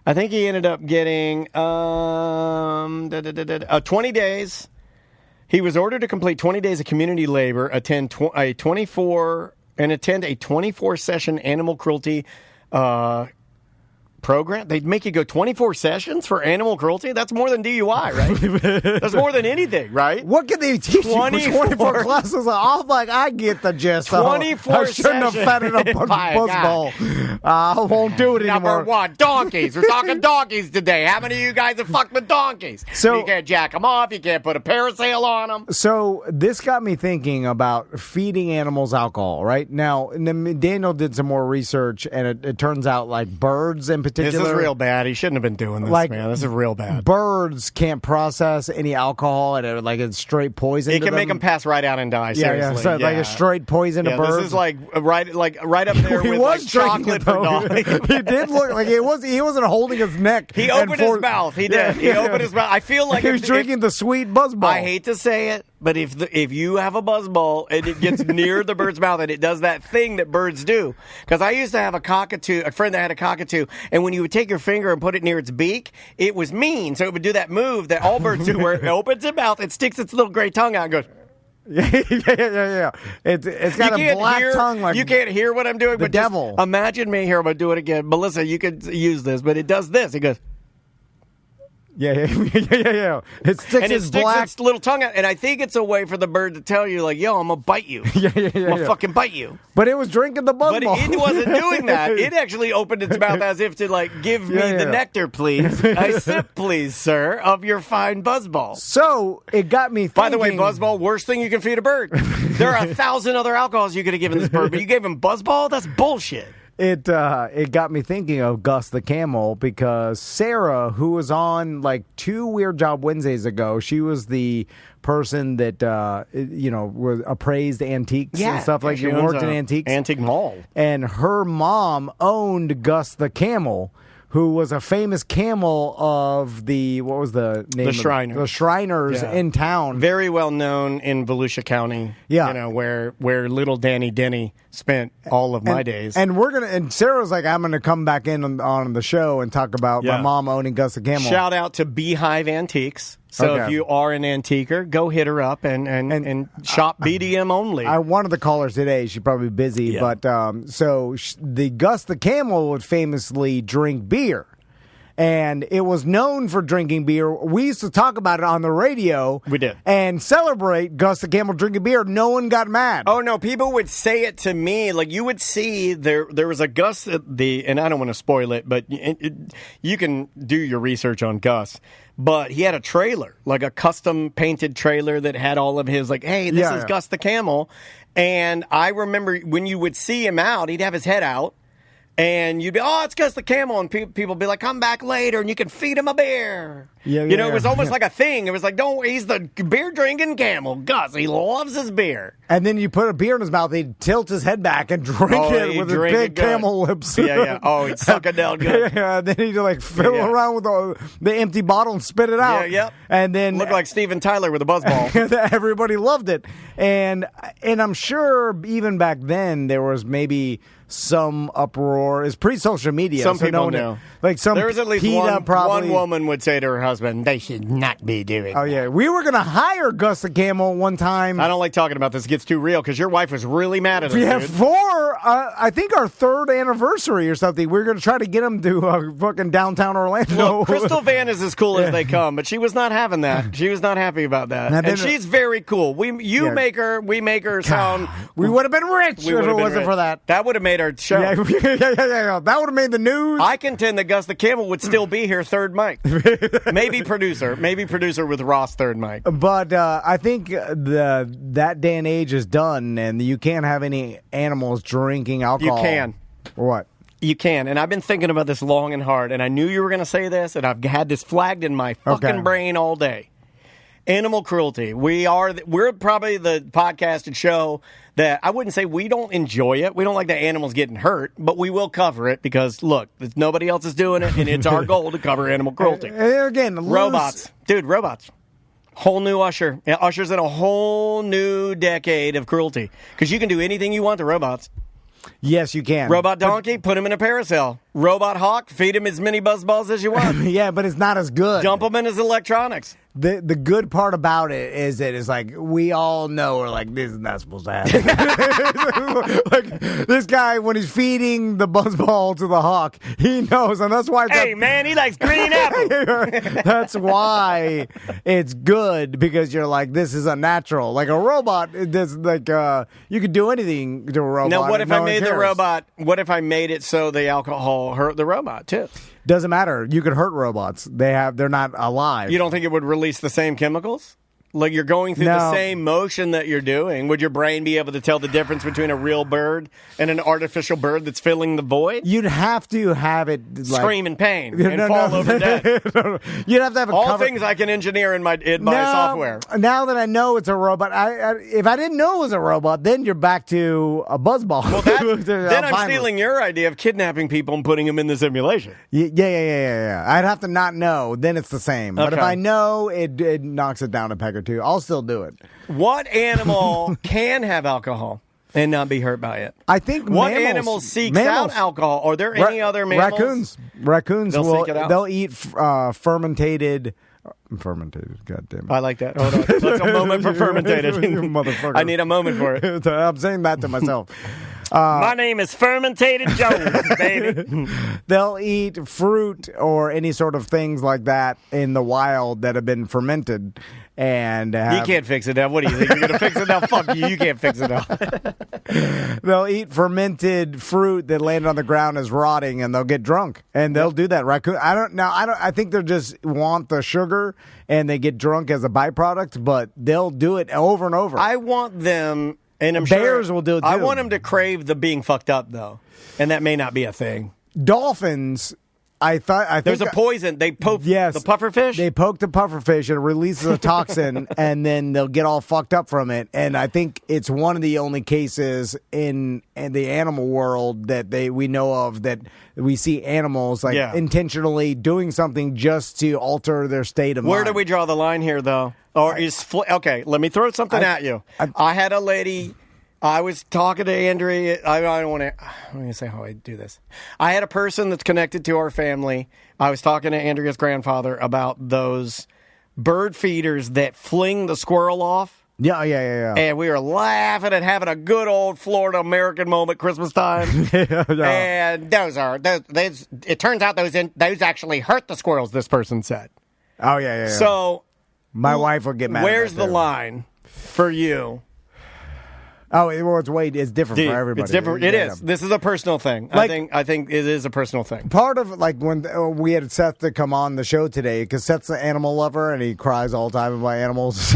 I think he ended up getting 20 days. He was ordered to complete 20 days of community labor, attend a 24-session animal cruelty program. They'd make you go 24 sessions for animal cruelty? That's more than DUI, right? That's more than anything, right? What can they teach you for 24 classes? I get the gist. 24 I shouldn't have fed it a buzzball. I won't do it anymore. Number one, donkeys. We're talking donkeys today. How many of you guys have fucked with donkeys? So you can't jack them off. You can't put a parasail on them. So this got me thinking about feeding animals alcohol, right? Now, Daniel did some more research, and it turns out birds in particular. This is real bad. He shouldn't have been doing this, man. This is real bad. Birds can't process any alcohol, and it's straight poison. It can make them pass right out and die. Seriously. Yeah. So like a straight poison to birds. This is right up there with chocolate for dogs. He did look like he wasn't holding his neck. He opened his mouth. He did. He opened his mouth. I feel like he was drinking the sweet buzzball. I hate to say it, but if you have a buzzball and it gets near the bird's mouth and it does that thing that birds do, because I used to have a friend that had a cockatoo, and when you would take your finger and put it near its beak, it was mean. So it would do that move that all birds do, where it opens its mouth, it sticks its little gray tongue out and goes. Yeah. It's got a black tongue. You can't hear what I'm doing. The devil. Just imagine me here. I'm gonna do it again. Melissa, you could use this, but it does this. It goes. Yeah. It sticks its little tongue out, and I think it's a way for the bird to tell you, yo, I'm gonna bite you. I'm gonna fucking bite you. But it was drinking the buzzball. But it wasn't doing that. It actually opened its mouth as if to give me the nectar, please. A sip, please, sir, of your fine buzzball. So it got me thinking. By the way, buzzball, worst thing you can feed a bird. There are 1,000 other alcohols you could have given this bird, but you gave him buzzball? That's bullshit. It got me thinking of Gus the Camel, because Sarah, who was on 2 Weird Job Wednesdays ago, she was the person that was appraised antiques and stuff like. She worked in antiques, antique mall, and her mom owned Gus the Camel, who was a famous camel of what was the name? The Shriners. The Shriners in town. Very well known in Volusia County. Yeah. Where little Danny Denny spent all of my days. And Sarah's like, I'm gonna come back in on the show and talk about my mom owning Gus the Camel. Shout out to Beehive Antiques. So if you are an antiquer, go hit her up and shop BDM only. I wanted to call her today. She's probably busy. But the Gus the Camel would famously drink beer. And it was known for drinking beer. We used to talk about it on the radio. We did. And celebrate Gus the Camel drinking beer. No one got mad. Oh, no. People would say it to me. You would see there was a Gus, and I don't want to spoil it, but you can do your research on Gus. But he had a trailer, a custom painted trailer that had all of his, hey, this is Gus the Camel. And I remember when you would see him out, he'd have his head out. And you'd be, oh, it's Gus the Camel. And people would be like, come back later and you can feed him a beer. Yeah, you know, it was almost like a thing. It was like, don't worry, he's the beer drinking camel. Gus, he loves his beer. And then you put a beer in his mouth, he'd tilt his head back and drink it with his big camel lips. Yeah. Oh, he'd suck it down good. Yeah, then he'd like fiddle around with the empty bottle and spit it out. Yeah. And then looked like Steven Tyler with a buzzball. Everybody loved it. And I'm sure even back then there was maybe some uproar. It's pre-social media. Some people knew. Like some there was at least one woman would say to her husband, they should not be doing Oh, yeah. We were going to hire Gus the Camel one time. I don't like talking about this. It gets too real because your wife was really mad at us. We have I think our 3rd anniversary or something. We were going to try to get him to fucking downtown Orlando. Look, Crystal Van is as cool as they come, but she was not having that. She was not happy about that. And she's very cool. We make her sound. We would have been rich if it wasn't for that. That would have made our show. Yeah. That would have made the news. I contend that Gus the Camel would still be here, third mic. Maybe producer with Ross, third mic. But I think that day and age is done, and you can't have any animals drinking alcohol. You can. What? You can, and I've been thinking about this long and hard, and I knew you were going to say this, and I've had this flagged in my fucking brain all day. Animal cruelty. We're probably the podcast and show that I wouldn't say we don't enjoy it. We don't like the animals getting hurt, but we will cover it because, look, nobody else is doing it, and it's our goal to cover animal cruelty. Again, robots. Dude, robots. Whole new Usher. Yeah, Usher's in a whole new decade of cruelty because you can do anything you want to robots. Yes, you can. Robot donkey, put him in a parasail. Robot hawk, feed him as many buzzballs as you want. Yeah, but it's not as good. Dump him in his electronics. The good part about it is that it's like we all know we're like, this is not supposed to happen. Like this guy, when he's feeding the buzzball to the hawk, he knows, and that's why. Hey man, he likes green apple. That's why it's good because you're like, this is unnatural. Like a robot, it's like you could do anything to a robot. Now, what if I made the robot? What if I made it so the alcohol hurt the robot too? Doesn't matter. You could hurt robots. They're not alive. You don't think it would release the same chemicals? Like you're going through the same motion that you're doing. Would your brain be able to tell the difference between a real bird and an artificial bird that's filling the void? You'd have to have it scream in pain and fall over dead. You'd have to have all things I can engineer in my software. Now that I know it's a robot, if I didn't know it was a robot, then you're back to a buzzball. Well, then I'm stealing your idea of kidnapping people and putting them in the simulation. Yeah. I'd have to not know. Then it's the same. But if I know, it knocks it down a peg or two. I'll still do it. What animal can have alcohol and not be hurt by it? I think what animal seeks out alcohol? Are there any other mammals? Raccoons seek it out? They'll eat fermented. God damn it. I like that. Hold on. Let's a moment for fermented. Motherfucker. I need a moment for it. I'm saying that to myself. My name is Fermentated Jones, baby. They'll eat fruit or any sort of things like that in the wild that have been fermented. And you can't fix it now. What do you think? You're going to fix it now? Fuck you. You can't fix it now. They'll eat fermented fruit that landed on the ground as rotting, and they'll get drunk. And they'll do that. Raccoon. I think they just want the sugar, and they get drunk as a byproduct. But they'll do it over and over. I want them, and I'm bears will do it too. I want them to crave the being fucked up, though, and that may not be a thing. Dolphins. I think there's a poison. They poke the pufferfish. They poke the pufferfish and it releases a toxin, and then they'll get all fucked up from it. And I think it's one of the only cases in the animal world that we know of that we see animals intentionally doing something just to alter their state of mind. Where do we draw the line here, though? Okay, let me throw something at you. I had a lady. I was talking to Andrea. I don't want to say how I do this. I had a person that's connected to our family. I was talking to Andrea's grandfather about those bird feeders that fling the squirrel off. Yeah. And we were laughing and having a good old Florida American moment Christmas time. And it turns out those actually hurt the squirrels, this person said. Oh, yeah. So my wife will get mad. Where's the line for you? Oh, well, it's different for everybody. It's different. It is. This is a personal thing. I think it is a personal thing. Part of when we had Seth to come on the show today, because Seth's an animal lover and he cries all the time about animals.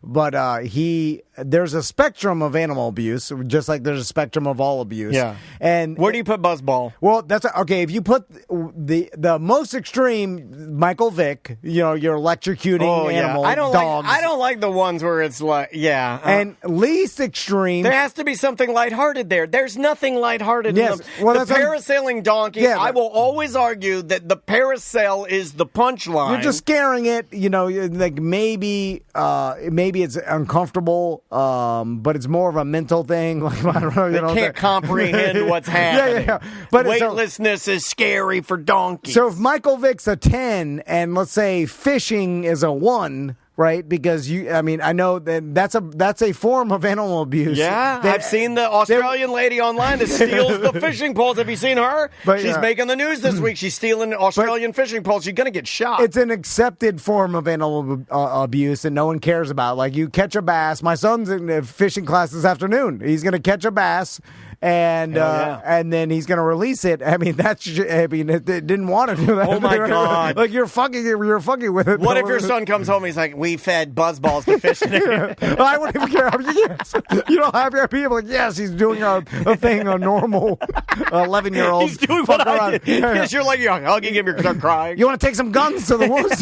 But he there's a spectrum of animal abuse, just like there's a spectrum of all abuse. Yeah. And where do you put Buzzball? Well, that's okay. If you put the most extreme, Michael Vick, your electrocuting animal dogs. I don't like the ones where it's like, and least extreme. There has to be something lighthearted there. There's nothing lighthearted in them. Well, the parasailing donkey, I will always argue that the parasail is the punchline. You're just scaring it, like maybe it's uncomfortable, but it's more of a mental thing. Like, I don't know, they can't comprehend what's happening. Yeah. But weightlessness is scary for donkeys. So if Michael Vick's a 10 and let's say fishing is a 1, right? Because I know that's a form of animal abuse. Yeah, I've seen the Australian lady online that steals the fishing poles. Have you seen her? She's making the news this week. She's stealing Australian fishing poles. She's going to get shot. It's an accepted form of animal abuse, and no one cares about. Like, you catch a bass. My son's in a fishing class this afternoon. He's going to catch a bass. And then he's going to release it. I mean, it didn't want to do that. Oh my God! Like, you're fucking with it. What if your son comes home and he's like, "We fed buzzballs to fish today." I wouldn't even care. Yes, happy people like, yes, he's doing a thing a normal 11-year-old. He's doing what I did. Yes, you're like, you're hugging him, you're crying. You want to take some guns to the woods?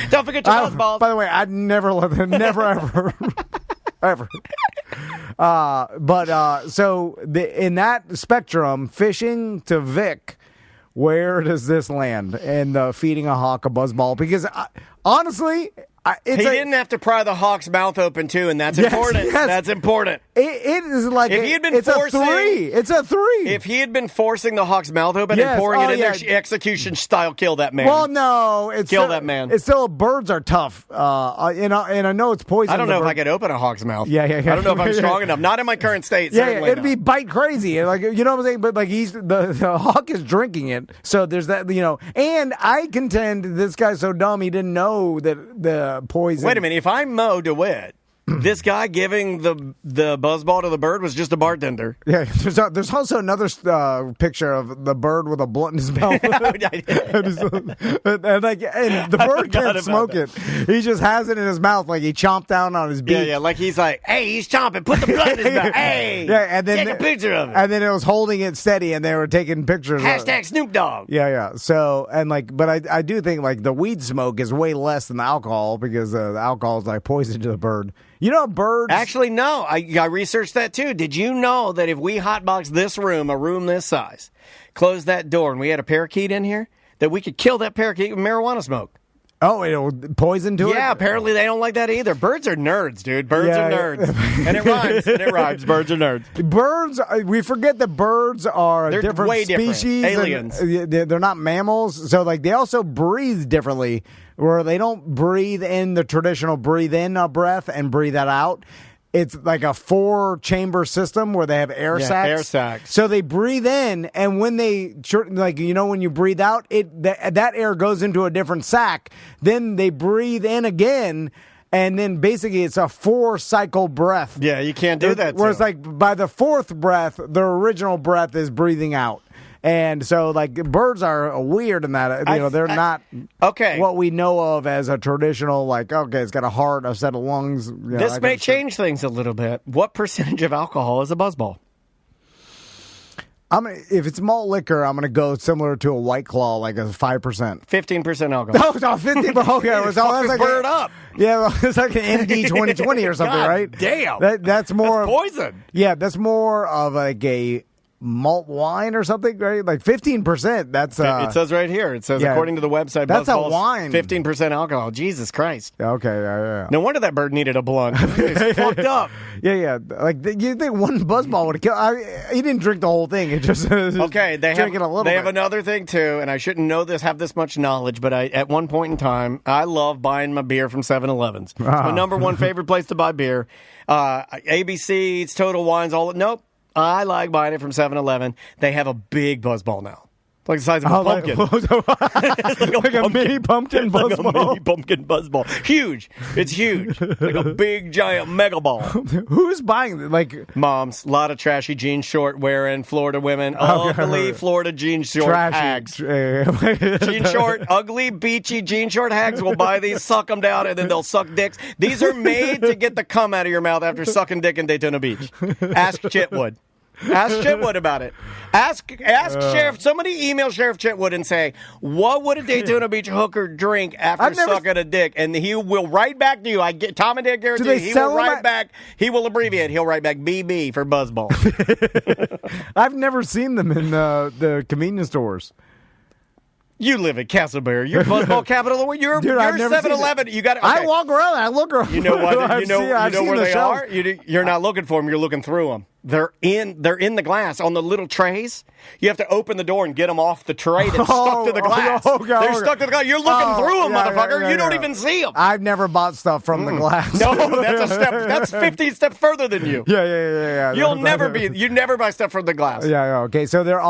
Don't forget your buzzballs. By the way, I'd never let them. Never ever. Ever. So in that spectrum, fishing to Vic, where does this land? And feeding a hawk a buzzball? Because honestly, he didn't have to pry the hawk's mouth open too, and that's important. Yes. That's important. It is like if he had been it's forcing, a 3. It's a 3. If he had been forcing the hawk's mouth open and pouring it in there, execution style, kill that man. Well, no, that man. It's still birds are tough. And I know it's poison. I don't know if I could open a hawk's mouth. Yeah. I don't know if I'm strong enough. Not in my current state. It'd be bite crazy. Like, you know what I'm saying? But like the hawk is drinking it, so there's that. And I contend this guy's so dumb he didn't know that the poison. Wait a minute. If I'm Mo DeWitt, this guy giving the buzzball to the bird was just a bartender. Yeah, there's also another picture of the bird with a blunt in his mouth. and the bird can't smoke it. He just has it in his mouth like he chomped down on his beak. Yeah, like he's like, hey, he's chomping. Put the blunt in his mouth. Hey, and then, take a picture of it. And then it was holding it steady, and they were taking pictures. Hashtag Snoop Dogg. Yeah. So, but I do think like the weed smoke is way less than the alcohol because the alcohol is like poison to the bird. Birds... Actually, no. I researched that, too. Did you know that if we hotbox this room, a room this size, close that door, and we had a parakeet in here, that we could kill that parakeet with marijuana smoke? Oh, it'll poison to it? Yeah, apparently they don't like that either. Birds are nerds, dude. Birds are nerds. And it rhymes. Birds are nerds. Birds, we forget that birds are They're different way species. Different. Aliens. They're not mammals. So, like, they also breathe differently, where they don't breathe in the traditional breathe in a breath and breathe that out. It's like a 4-chamber system where they have air sacs. Air sacs. So they breathe in, and when when you breathe out, that air goes into a different sac. Then they breathe in again, and then basically it's a 4-cycle breath. Yeah, you can't do that. Whereas, like, by the 4th breath, the original breath is breathing out. And so, like, birds are weird in that, they're not what we know of as a traditional, like, okay, it's got a heart, a set of lungs. This may change things a little bit. What percentage of alcohol is a buzzball? If it's malt liquor, I'm going to go similar to a White Claw, like a 5%. 15% alcohol. Oh, 15. Okay, it was like bird up. Yeah, well, it's like an MD 2020 or something, God right? Damn. That's more poison. Yeah, that's more of like a malt wine or something, right? Like 15%. That's it says right here. It says according to the website, that's a wine. 15% alcohol. Jesus Christ. Okay, yeah. No wonder that bird needed a blunt. It's fucked up. Yeah. Like, you think one buzzball would kill? He didn't drink the whole thing. It just okay. They have another thing too, and I shouldn't have this much knowledge, but at one point in time, I love buying my beer from 7-Elevens. It's my number one favorite place to buy beer. ABC's, Total Wines, nope. I like buying it from 7-Eleven. They have a big buzzball now. It's like the size of a pumpkin. Like a mini pumpkin buzzball. Like a mini pumpkin buzzball. Huge. It's huge. Like a big, giant mega ball. Who's buying it? Like moms. A lot of trashy jean short wearing Florida women. Ugly Florida jean short hags. Jean short, ugly, beachy jean short hags will buy these, suck them down, and then they'll suck dicks. These are made to get the cum out of your mouth after sucking dick in Daytona Beach. Ask Chitwood. Ask Chitwood about it. Ask Sheriff. Somebody email Sheriff Chitwood and say, what would a Daytona Beach hooker drink after sucking a dick? And he will write back to you. Tom and Dick guarantee he will write back. He will abbreviate. He'll write back BB for Buzzball. I've never seen them in the convenience stores. You live in Castleberry. You're Buzzball capital of the world. You're 7-Eleven. You got. Okay. I walk around. I look around. You know what? You know where they are. You're not looking for them. You're looking through them. They're in the glass on the little trays. You have to open the door and get them off the tray that's stuck to the glass. They're stuck to the glass. You're looking through them, motherfucker. You don't even see them. I've never bought stuff from the glass. No, that's a step. That's 15 steps further than you. Yeah. You never buy stuff from the glass. Yeah. Okay, so they're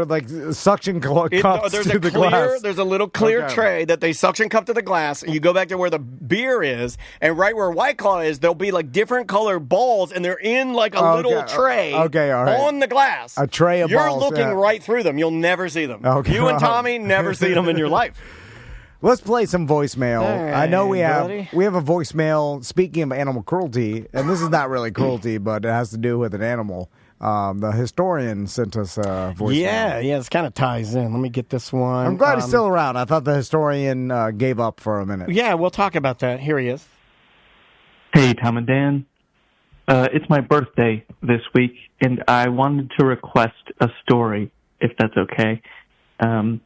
like suction cups to the glass. There's a little clear tray that they suction cup to the glass, and you go back to where the beer is, and right where White Claw is, there'll be like different color balls, and they're in like a little tray. Okay, all right. On the glass. A tray of balls. You're looking right through them. You'll never see them. Okay. You and Tommy never see them in your life. Let's play some voicemail. Right, I know we have buddy. a voicemail. Speaking of animal cruelty, and this is not really cruelty, but it has to do with an animal. The historian sent us a voicemail. Yeah, this kind of ties in. Let me get this one. I'm glad he's still around. I thought the historian gave up for a minute. Yeah, we'll talk about that. Here he is. Hey, Tom and Dan. It's my birthday this week, and I wanted to request a story, if that's okay. On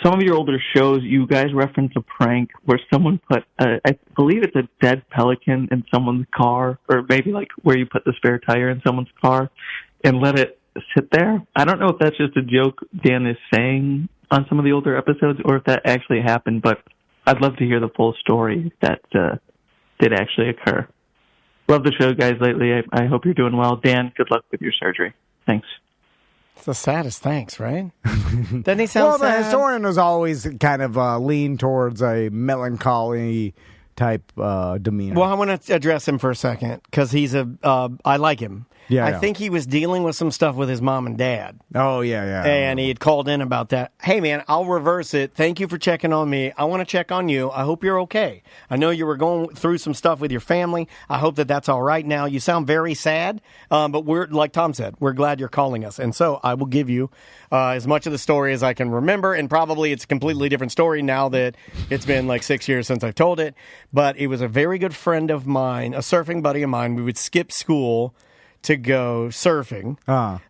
some of your older shows, you guys reference a prank where someone put, I believe it's a dead pelican in someone's car, or maybe like where you put the spare tire in someone's car and let it sit there. I don't know if that's just a joke Dan is saying on some of the older episodes or if that actually happened, but I'd love to hear the full story if that did actually occur. Love the show, guys, lately. I hope you're doing well. Dan, good luck with your surgery. Thanks. It's the saddest thanks, right? Doesn't he sound sad? Well, the historian was always kind of lean towards a melancholy type demeanor. Well, I want to address him for a second because I like him. Yeah, I think he was dealing with some stuff with his mom and dad. Oh, yeah. And he had called in about that. Hey, man, I'll reverse it. Thank you for checking on me. I want to check on you. I hope you're okay. I know you were going through some stuff with your family. I hope that that's all right now. You sound very sad, but we're, like Tom said, we're glad you're calling us. And so I will give you as much of the story as I can remember, and probably it's a completely different story now that it's been like 6 years since I've told it. But it was a very good friend of mine, a surfing buddy of mine. We would skip school to go surfing.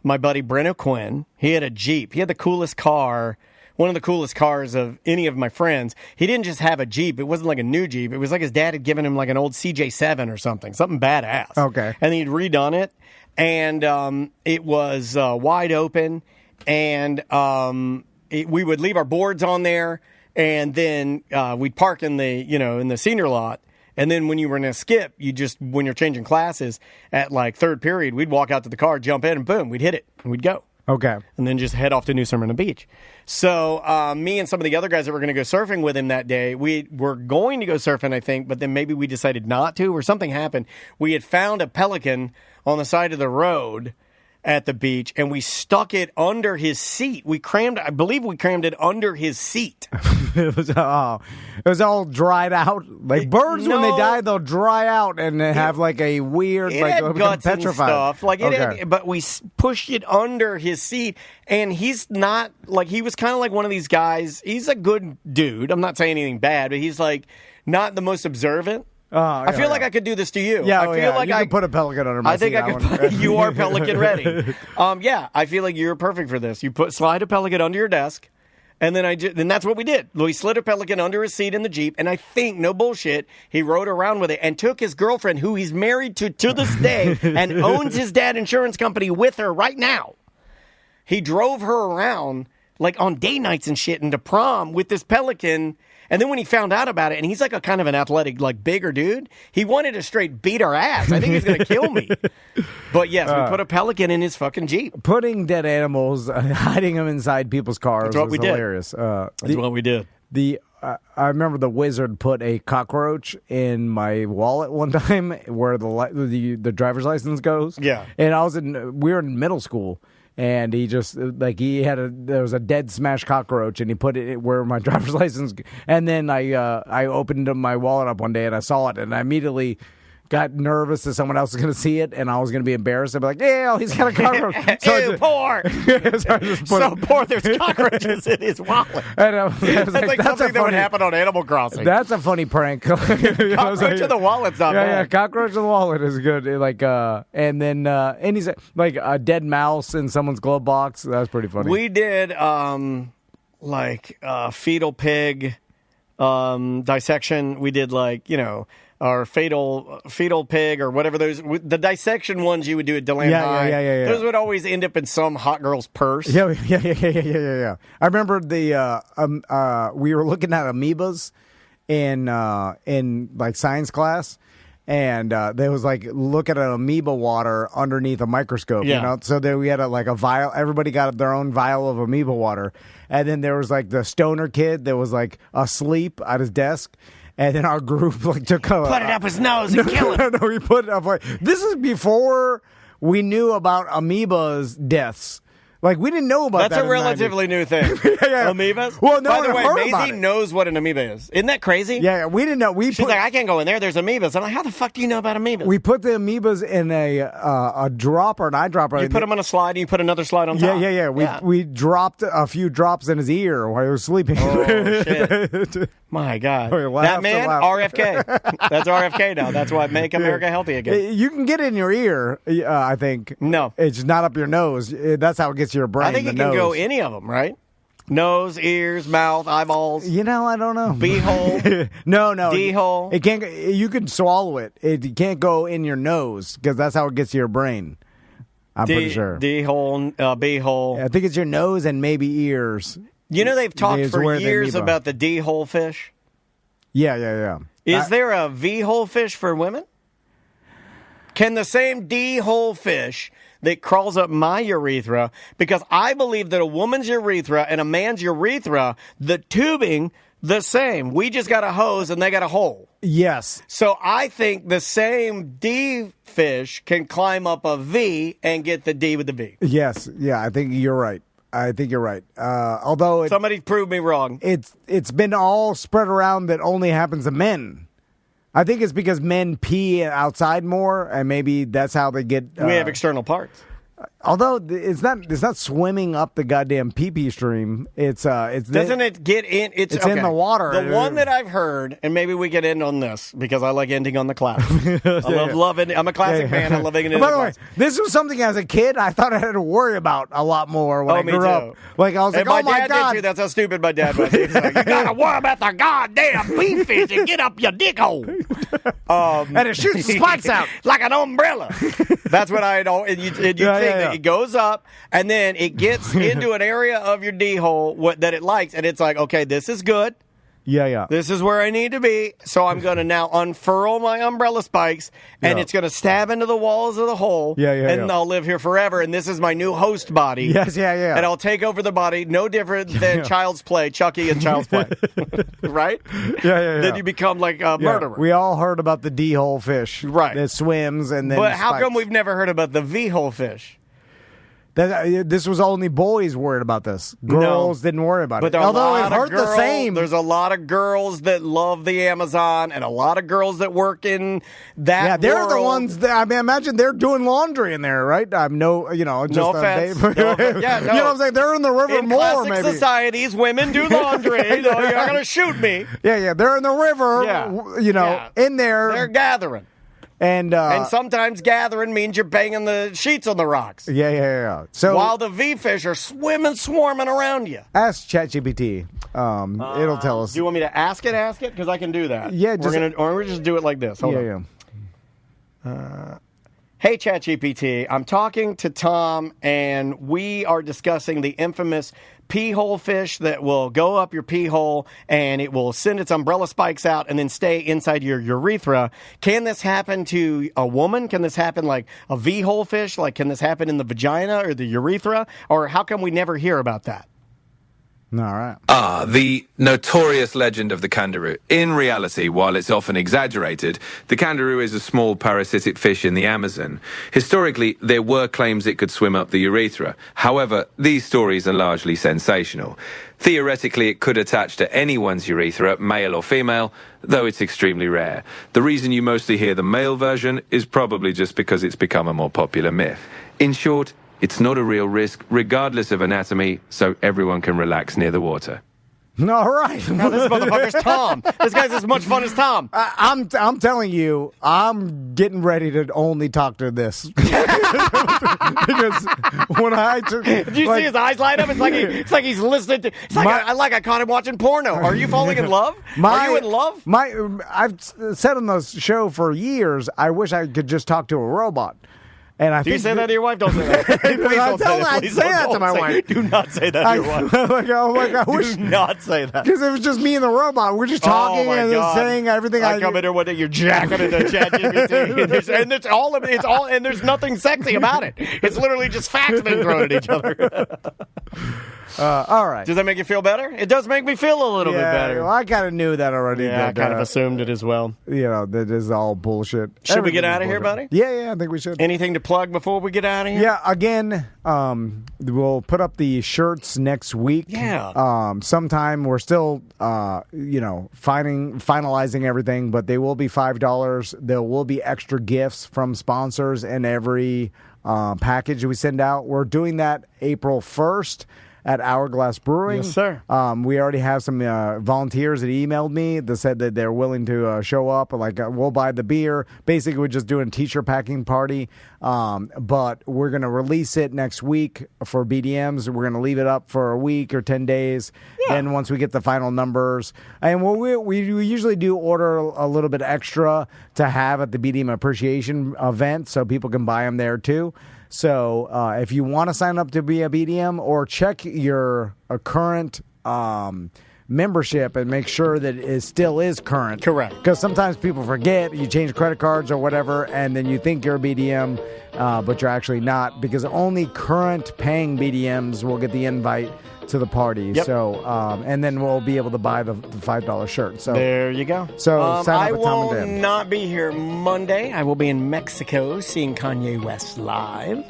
My buddy Brent O'Quinn, he had a Jeep. He had the coolest car, one of the coolest cars of any of my friends. He didn't just have a Jeep. It wasn't like a new Jeep. It was like his dad had given him like an old CJ7 or something badass. Okay. And he'd redone it, and it was wide open, and we would leave our boards on there, and then we'd park in the senior lot. And then when you were in a skip, when you're changing classes at like third period, we'd walk out to the car, jump in, and boom, we'd hit it, and we'd go. Okay. And then just head off to New Smyrna Beach. So me and some of the other guys that were going to go surfing with him that day, we were going to go surfing, I think, but then maybe we decided not to, or something happened. We had found a pelican on the side of the road at the beach, and we stuck it under his seat. I believe we crammed it under his seat. It was all dried out. Like birds, when they die, they'll dry out and they have like a weird, had guts petrified. And stuff. But we pushed it under his seat, and he's not like, he was kind of like one of these guys. He's a good dude. I'm not saying anything bad, but he's like not the most observant. I feel like I could do this to you. Yeah, I feel like you I could put a pelican under my seat. I think I could. You are pelican ready. I feel like you're perfect for this. You slide a pelican under your desk, and then that's what we did. We slid a pelican under his seat in the Jeep, and I think, no bullshit, he rode around with it and took his girlfriend, who he's married to this day, and owns his dad's insurance company with her right now. He drove her around like on day nights and shit and to prom with this pelican. And then when he found out about it, and he's like a kind of an athletic, like bigger dude, he wanted to straight beat our ass. I think he's going to kill me. But yes, we put a pelican in his fucking Jeep. Putting dead animals, hiding them inside people's cars is hilarious. That's what we did. I remember the wizard put a cockroach in my wallet one time where the driver's license goes. Yeah. And we were in middle school. And he just, there was a dead smashed cockroach, and he put it where my driver's license. And then I opened my wallet up one day, and I saw it, and I immediately got nervous that someone else was going to see it, and I was going to be embarrassed. I'd be like, yeah, he's got a cockroach. So poor. So poor, there's cockroaches in his wallet. And I was that's like something that would happen on Animal Crossing. That's a funny prank. Cockroach in the wallet's not bad. Yeah, cockroach in the wallet is good. And then he's like a dead mouse in someone's glove box. That was pretty funny. We did fetal pig dissection. We did our fetal pig or whatever the dissection ones you would do at DeLand High. Yeah. Those would always end up in some hot girl's purse. Yeah. I remember we were looking at amoebas in like science class. And there was look at an amoeba water underneath a microscope, you know? So there we had a vial. Everybody got their own vial of amoeba water. And then there was the stoner kid that was asleep at his desk. And then our group took put it up his nose and kill him. No, we put it up. This is before we knew about amoebas' deaths. We didn't know about that. That's a relatively new thing. Amoebas? Well, no By one the way, heard Maisie about it. knows what an amoeba is. Isn't that crazy? Yeah, we didn't know. She's like, I can't go in there. There's amoebas. I'm like, how the fuck do you know about amoebas? We put the amoebas in a dropper, an eyedropper. You put them on a slide and you put another slide on top. Yeah. We dropped a few drops in his ear while he was sleeping. Oh, shit. My God. That man, RFK. That's RFK now. That's why Make America Healthy Again. You can get it in your ear, I think. No. It's not up your nose. That's how it gets to your brain. I think it can go any of them, right? Nose, ears, mouth, eyeballs. I don't know. B-hole. No. D-hole. It can't. You can swallow it. It can't go in your nose because that's how it gets to your brain. I'm pretty sure. D-hole, B-hole. I think it's your nose and maybe ears. You know they've talked for years about the D-hole fish? Yeah. Is there a V-hole fish for women? Can the same D-hole fish that crawls up my urethra, because I believe that a woman's urethra and a man's urethra, the tubing, the same. We just got a hose and they got a hole. Yes. So I think the same D fish can climb up a V and get the D with the V. Yes. Yeah, I think you're right. Although somebody proved me wrong. It's been all spread around that only happens to men. I think it's because men pee outside more, and maybe that's how they get. We have external parts. Although it's not swimming up the goddamn pee stream. Doesn't it get in? It's in the water. The one that I've heard, and maybe we get end on this because I like ending on the class. I love it. I'm a classic man. I love ending. By the way, this was something as a kid I thought I had to worry about a lot more when I grew up. I was like, oh my God. Did too. That's how stupid my dad was. He was like, you gotta worry about the goddamn bee fish and get up your dick hole. And it shoots spikes out like an umbrella. That's what I know. And you think that it goes up, and then it gets into an area of your D hole that it likes, and it's like, okay, this is good. Yeah. This is where I need to be, so I'm going to now unfurl my umbrella spikes, and it's going to stab into the walls of the hole, and I'll live here forever, and this is my new host body. Yes, yeah. And I'll take over the body, no different than Child's Play, Chucky and Child's Play. Right? Yeah. Then you become like a murderer. We all heard about the D-hole fish. Right. That swims and then But how spikes. come we've never heard about the V-hole fish? This was only boys worried about this. Girls didn't worry about it. But although it hurt the same. There's a lot of girls that love the Amazon and a lot of girls that work in that Yeah, they're world. the ones that, imagine they're doing laundry in there, right? I'm no offense. You know what I'm saying? They're in the river in more, classic maybe. societies, women do laundry. You're not going to shoot me. Yeah, they're in the river, in there. They're gathering. And sometimes gathering means you're banging the sheets on the rocks. Yeah. So while the V-fish are swarming around you. Ask ChatGPT. It'll tell us. Do you want me to ask it? Because I can do that. Yeah, we're just do it like this. Hold on. Hey, ChatGPT, I'm talking to Tom, and we are discussing the infamous pee hole fish that will go up your pee hole and it will send its umbrella spikes out and then stay inside your urethra. Can this happen to a woman? Can this happen like a V-hole fish? Like, can this happen in the vagina or the urethra? Or how come we never hear about that? All right. The notorious legend of the kangaroo. In reality, while it's often exaggerated, the kangaroo is a small parasitic fish in the Amazon. Historically, there were claims it could swim up the urethra. However, these stories are largely sensational. Theoretically, it could attach to anyone's urethra, male or female, though it's extremely rare. The reason you mostly hear the male version is probably just because it's become a more popular myth. In short, it's not a real risk, regardless of anatomy, so everyone can relax near the water. All right. Now, this motherfucker's Tom. This guy's as much fun as Tom. I'm telling you, I'm getting ready to only talk to this. Because when Did you see his eyes light up? It's like he's listening to. It's like I caught him watching porno. Are you falling in love? Are you in love? I've said on the show for years, I wish I could just talk to a robot. And I Do you say that to your wife? Don't say that. Please don't say that. I'd say that to my wife. Do not say that to your wife. I wish. Do not say that. Because it was just me and the robot. We're just talking and just saying everything. I come in here one day, you're jacking into ChatGPT, and it's all, and there's nothing sexy about it. It's literally just facts being thrown at each other. All right. Does that make you feel better? It does make me feel a little bit better. Well, I kind of knew that already. Yeah, I kind of assumed it as well. That is all bullshit. Should we get out of here, buddy? Yeah, I think we should. Anything to plug before we get out of here? Yeah, again, we'll put up the shirts next week. Yeah. Sometime we're still, finalizing everything, but they will be $5. There will be extra gifts from sponsors in every package we send out. We're doing that April 1st. At Hourglass Brewing. Yes, sir. We already have some volunteers that emailed me that said that they're willing to show up. We'll buy the beer. Basically, we're just doing a t-shirt packing party. But we're going to release it next week for BDMs. We're going to leave it up for a week or 10 days. Yeah. Then once we get the final numbers. And we usually do order a little bit extra to have at the BDM Appreciation event so people can buy them there too. So if you want to sign up to be a BDM or check your current membership and make sure that it still is current. Correct. Because sometimes people forget, you change credit cards or whatever, and then you think you're a BDM, but you're actually not, because only current paying BDMs will get the invite to the party. Yep. So, and then we'll be able to buy the $5 shirt. So there you go. So sign up I at Tom will and Dan. not be here Monday. I will be in Mexico seeing Kanye West live.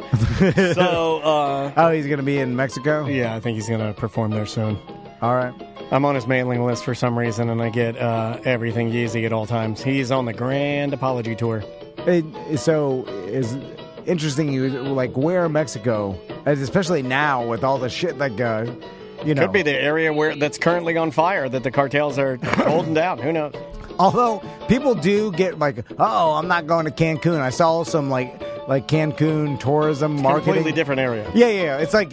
So, he's going to be in Mexico? Yeah, I think he's going to perform there soon. All right. I'm on his mailing list for some reason, and I get everything Yeezy at all times. He's on the Grand Apology Tour. So is interesting. Where in Mexico, especially now with all the shit could be the area that's currently on fire that the cartels are holding down. Who knows? Although people do get I'm not going to Cancun. I saw some like Cancun tourism marketing. Completely different area. Yeah. It's like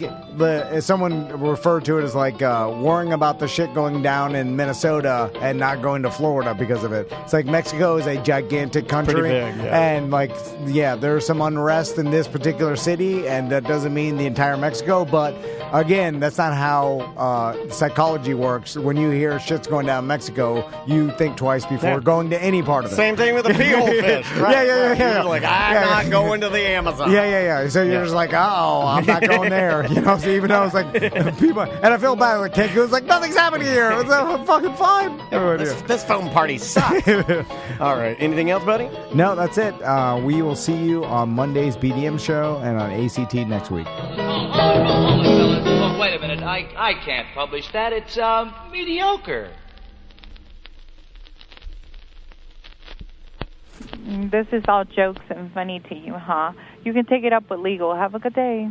someone referred to it as worrying about the shit going down in Minnesota and not going to Florida because of it. It's like Mexico is a gigantic country. Pretty big, yeah. And there's some unrest in this particular city, and that doesn't mean the entire Mexico. But again, that's not how psychology works. When you hear shit's going down in Mexico, you think twice before going to any part of it. Same thing with the pee hole fish. Right? Yeah. You're like, I'm not going to the Amazon. Yeah. So you're just like, I'm not going there. So even though it's like people, and I feel bad. Like Cancun's like, nothing's happening here. It's fucking fine. This phone party sucks. All right. Anything else, buddy? No, that's it. We will see you on Monday's BDM show and on ACT next week. Oh, wait a minute. I can't publish that. It's mediocre. This is all jokes and funny to you, huh? You can take it up with legal. Have a good day.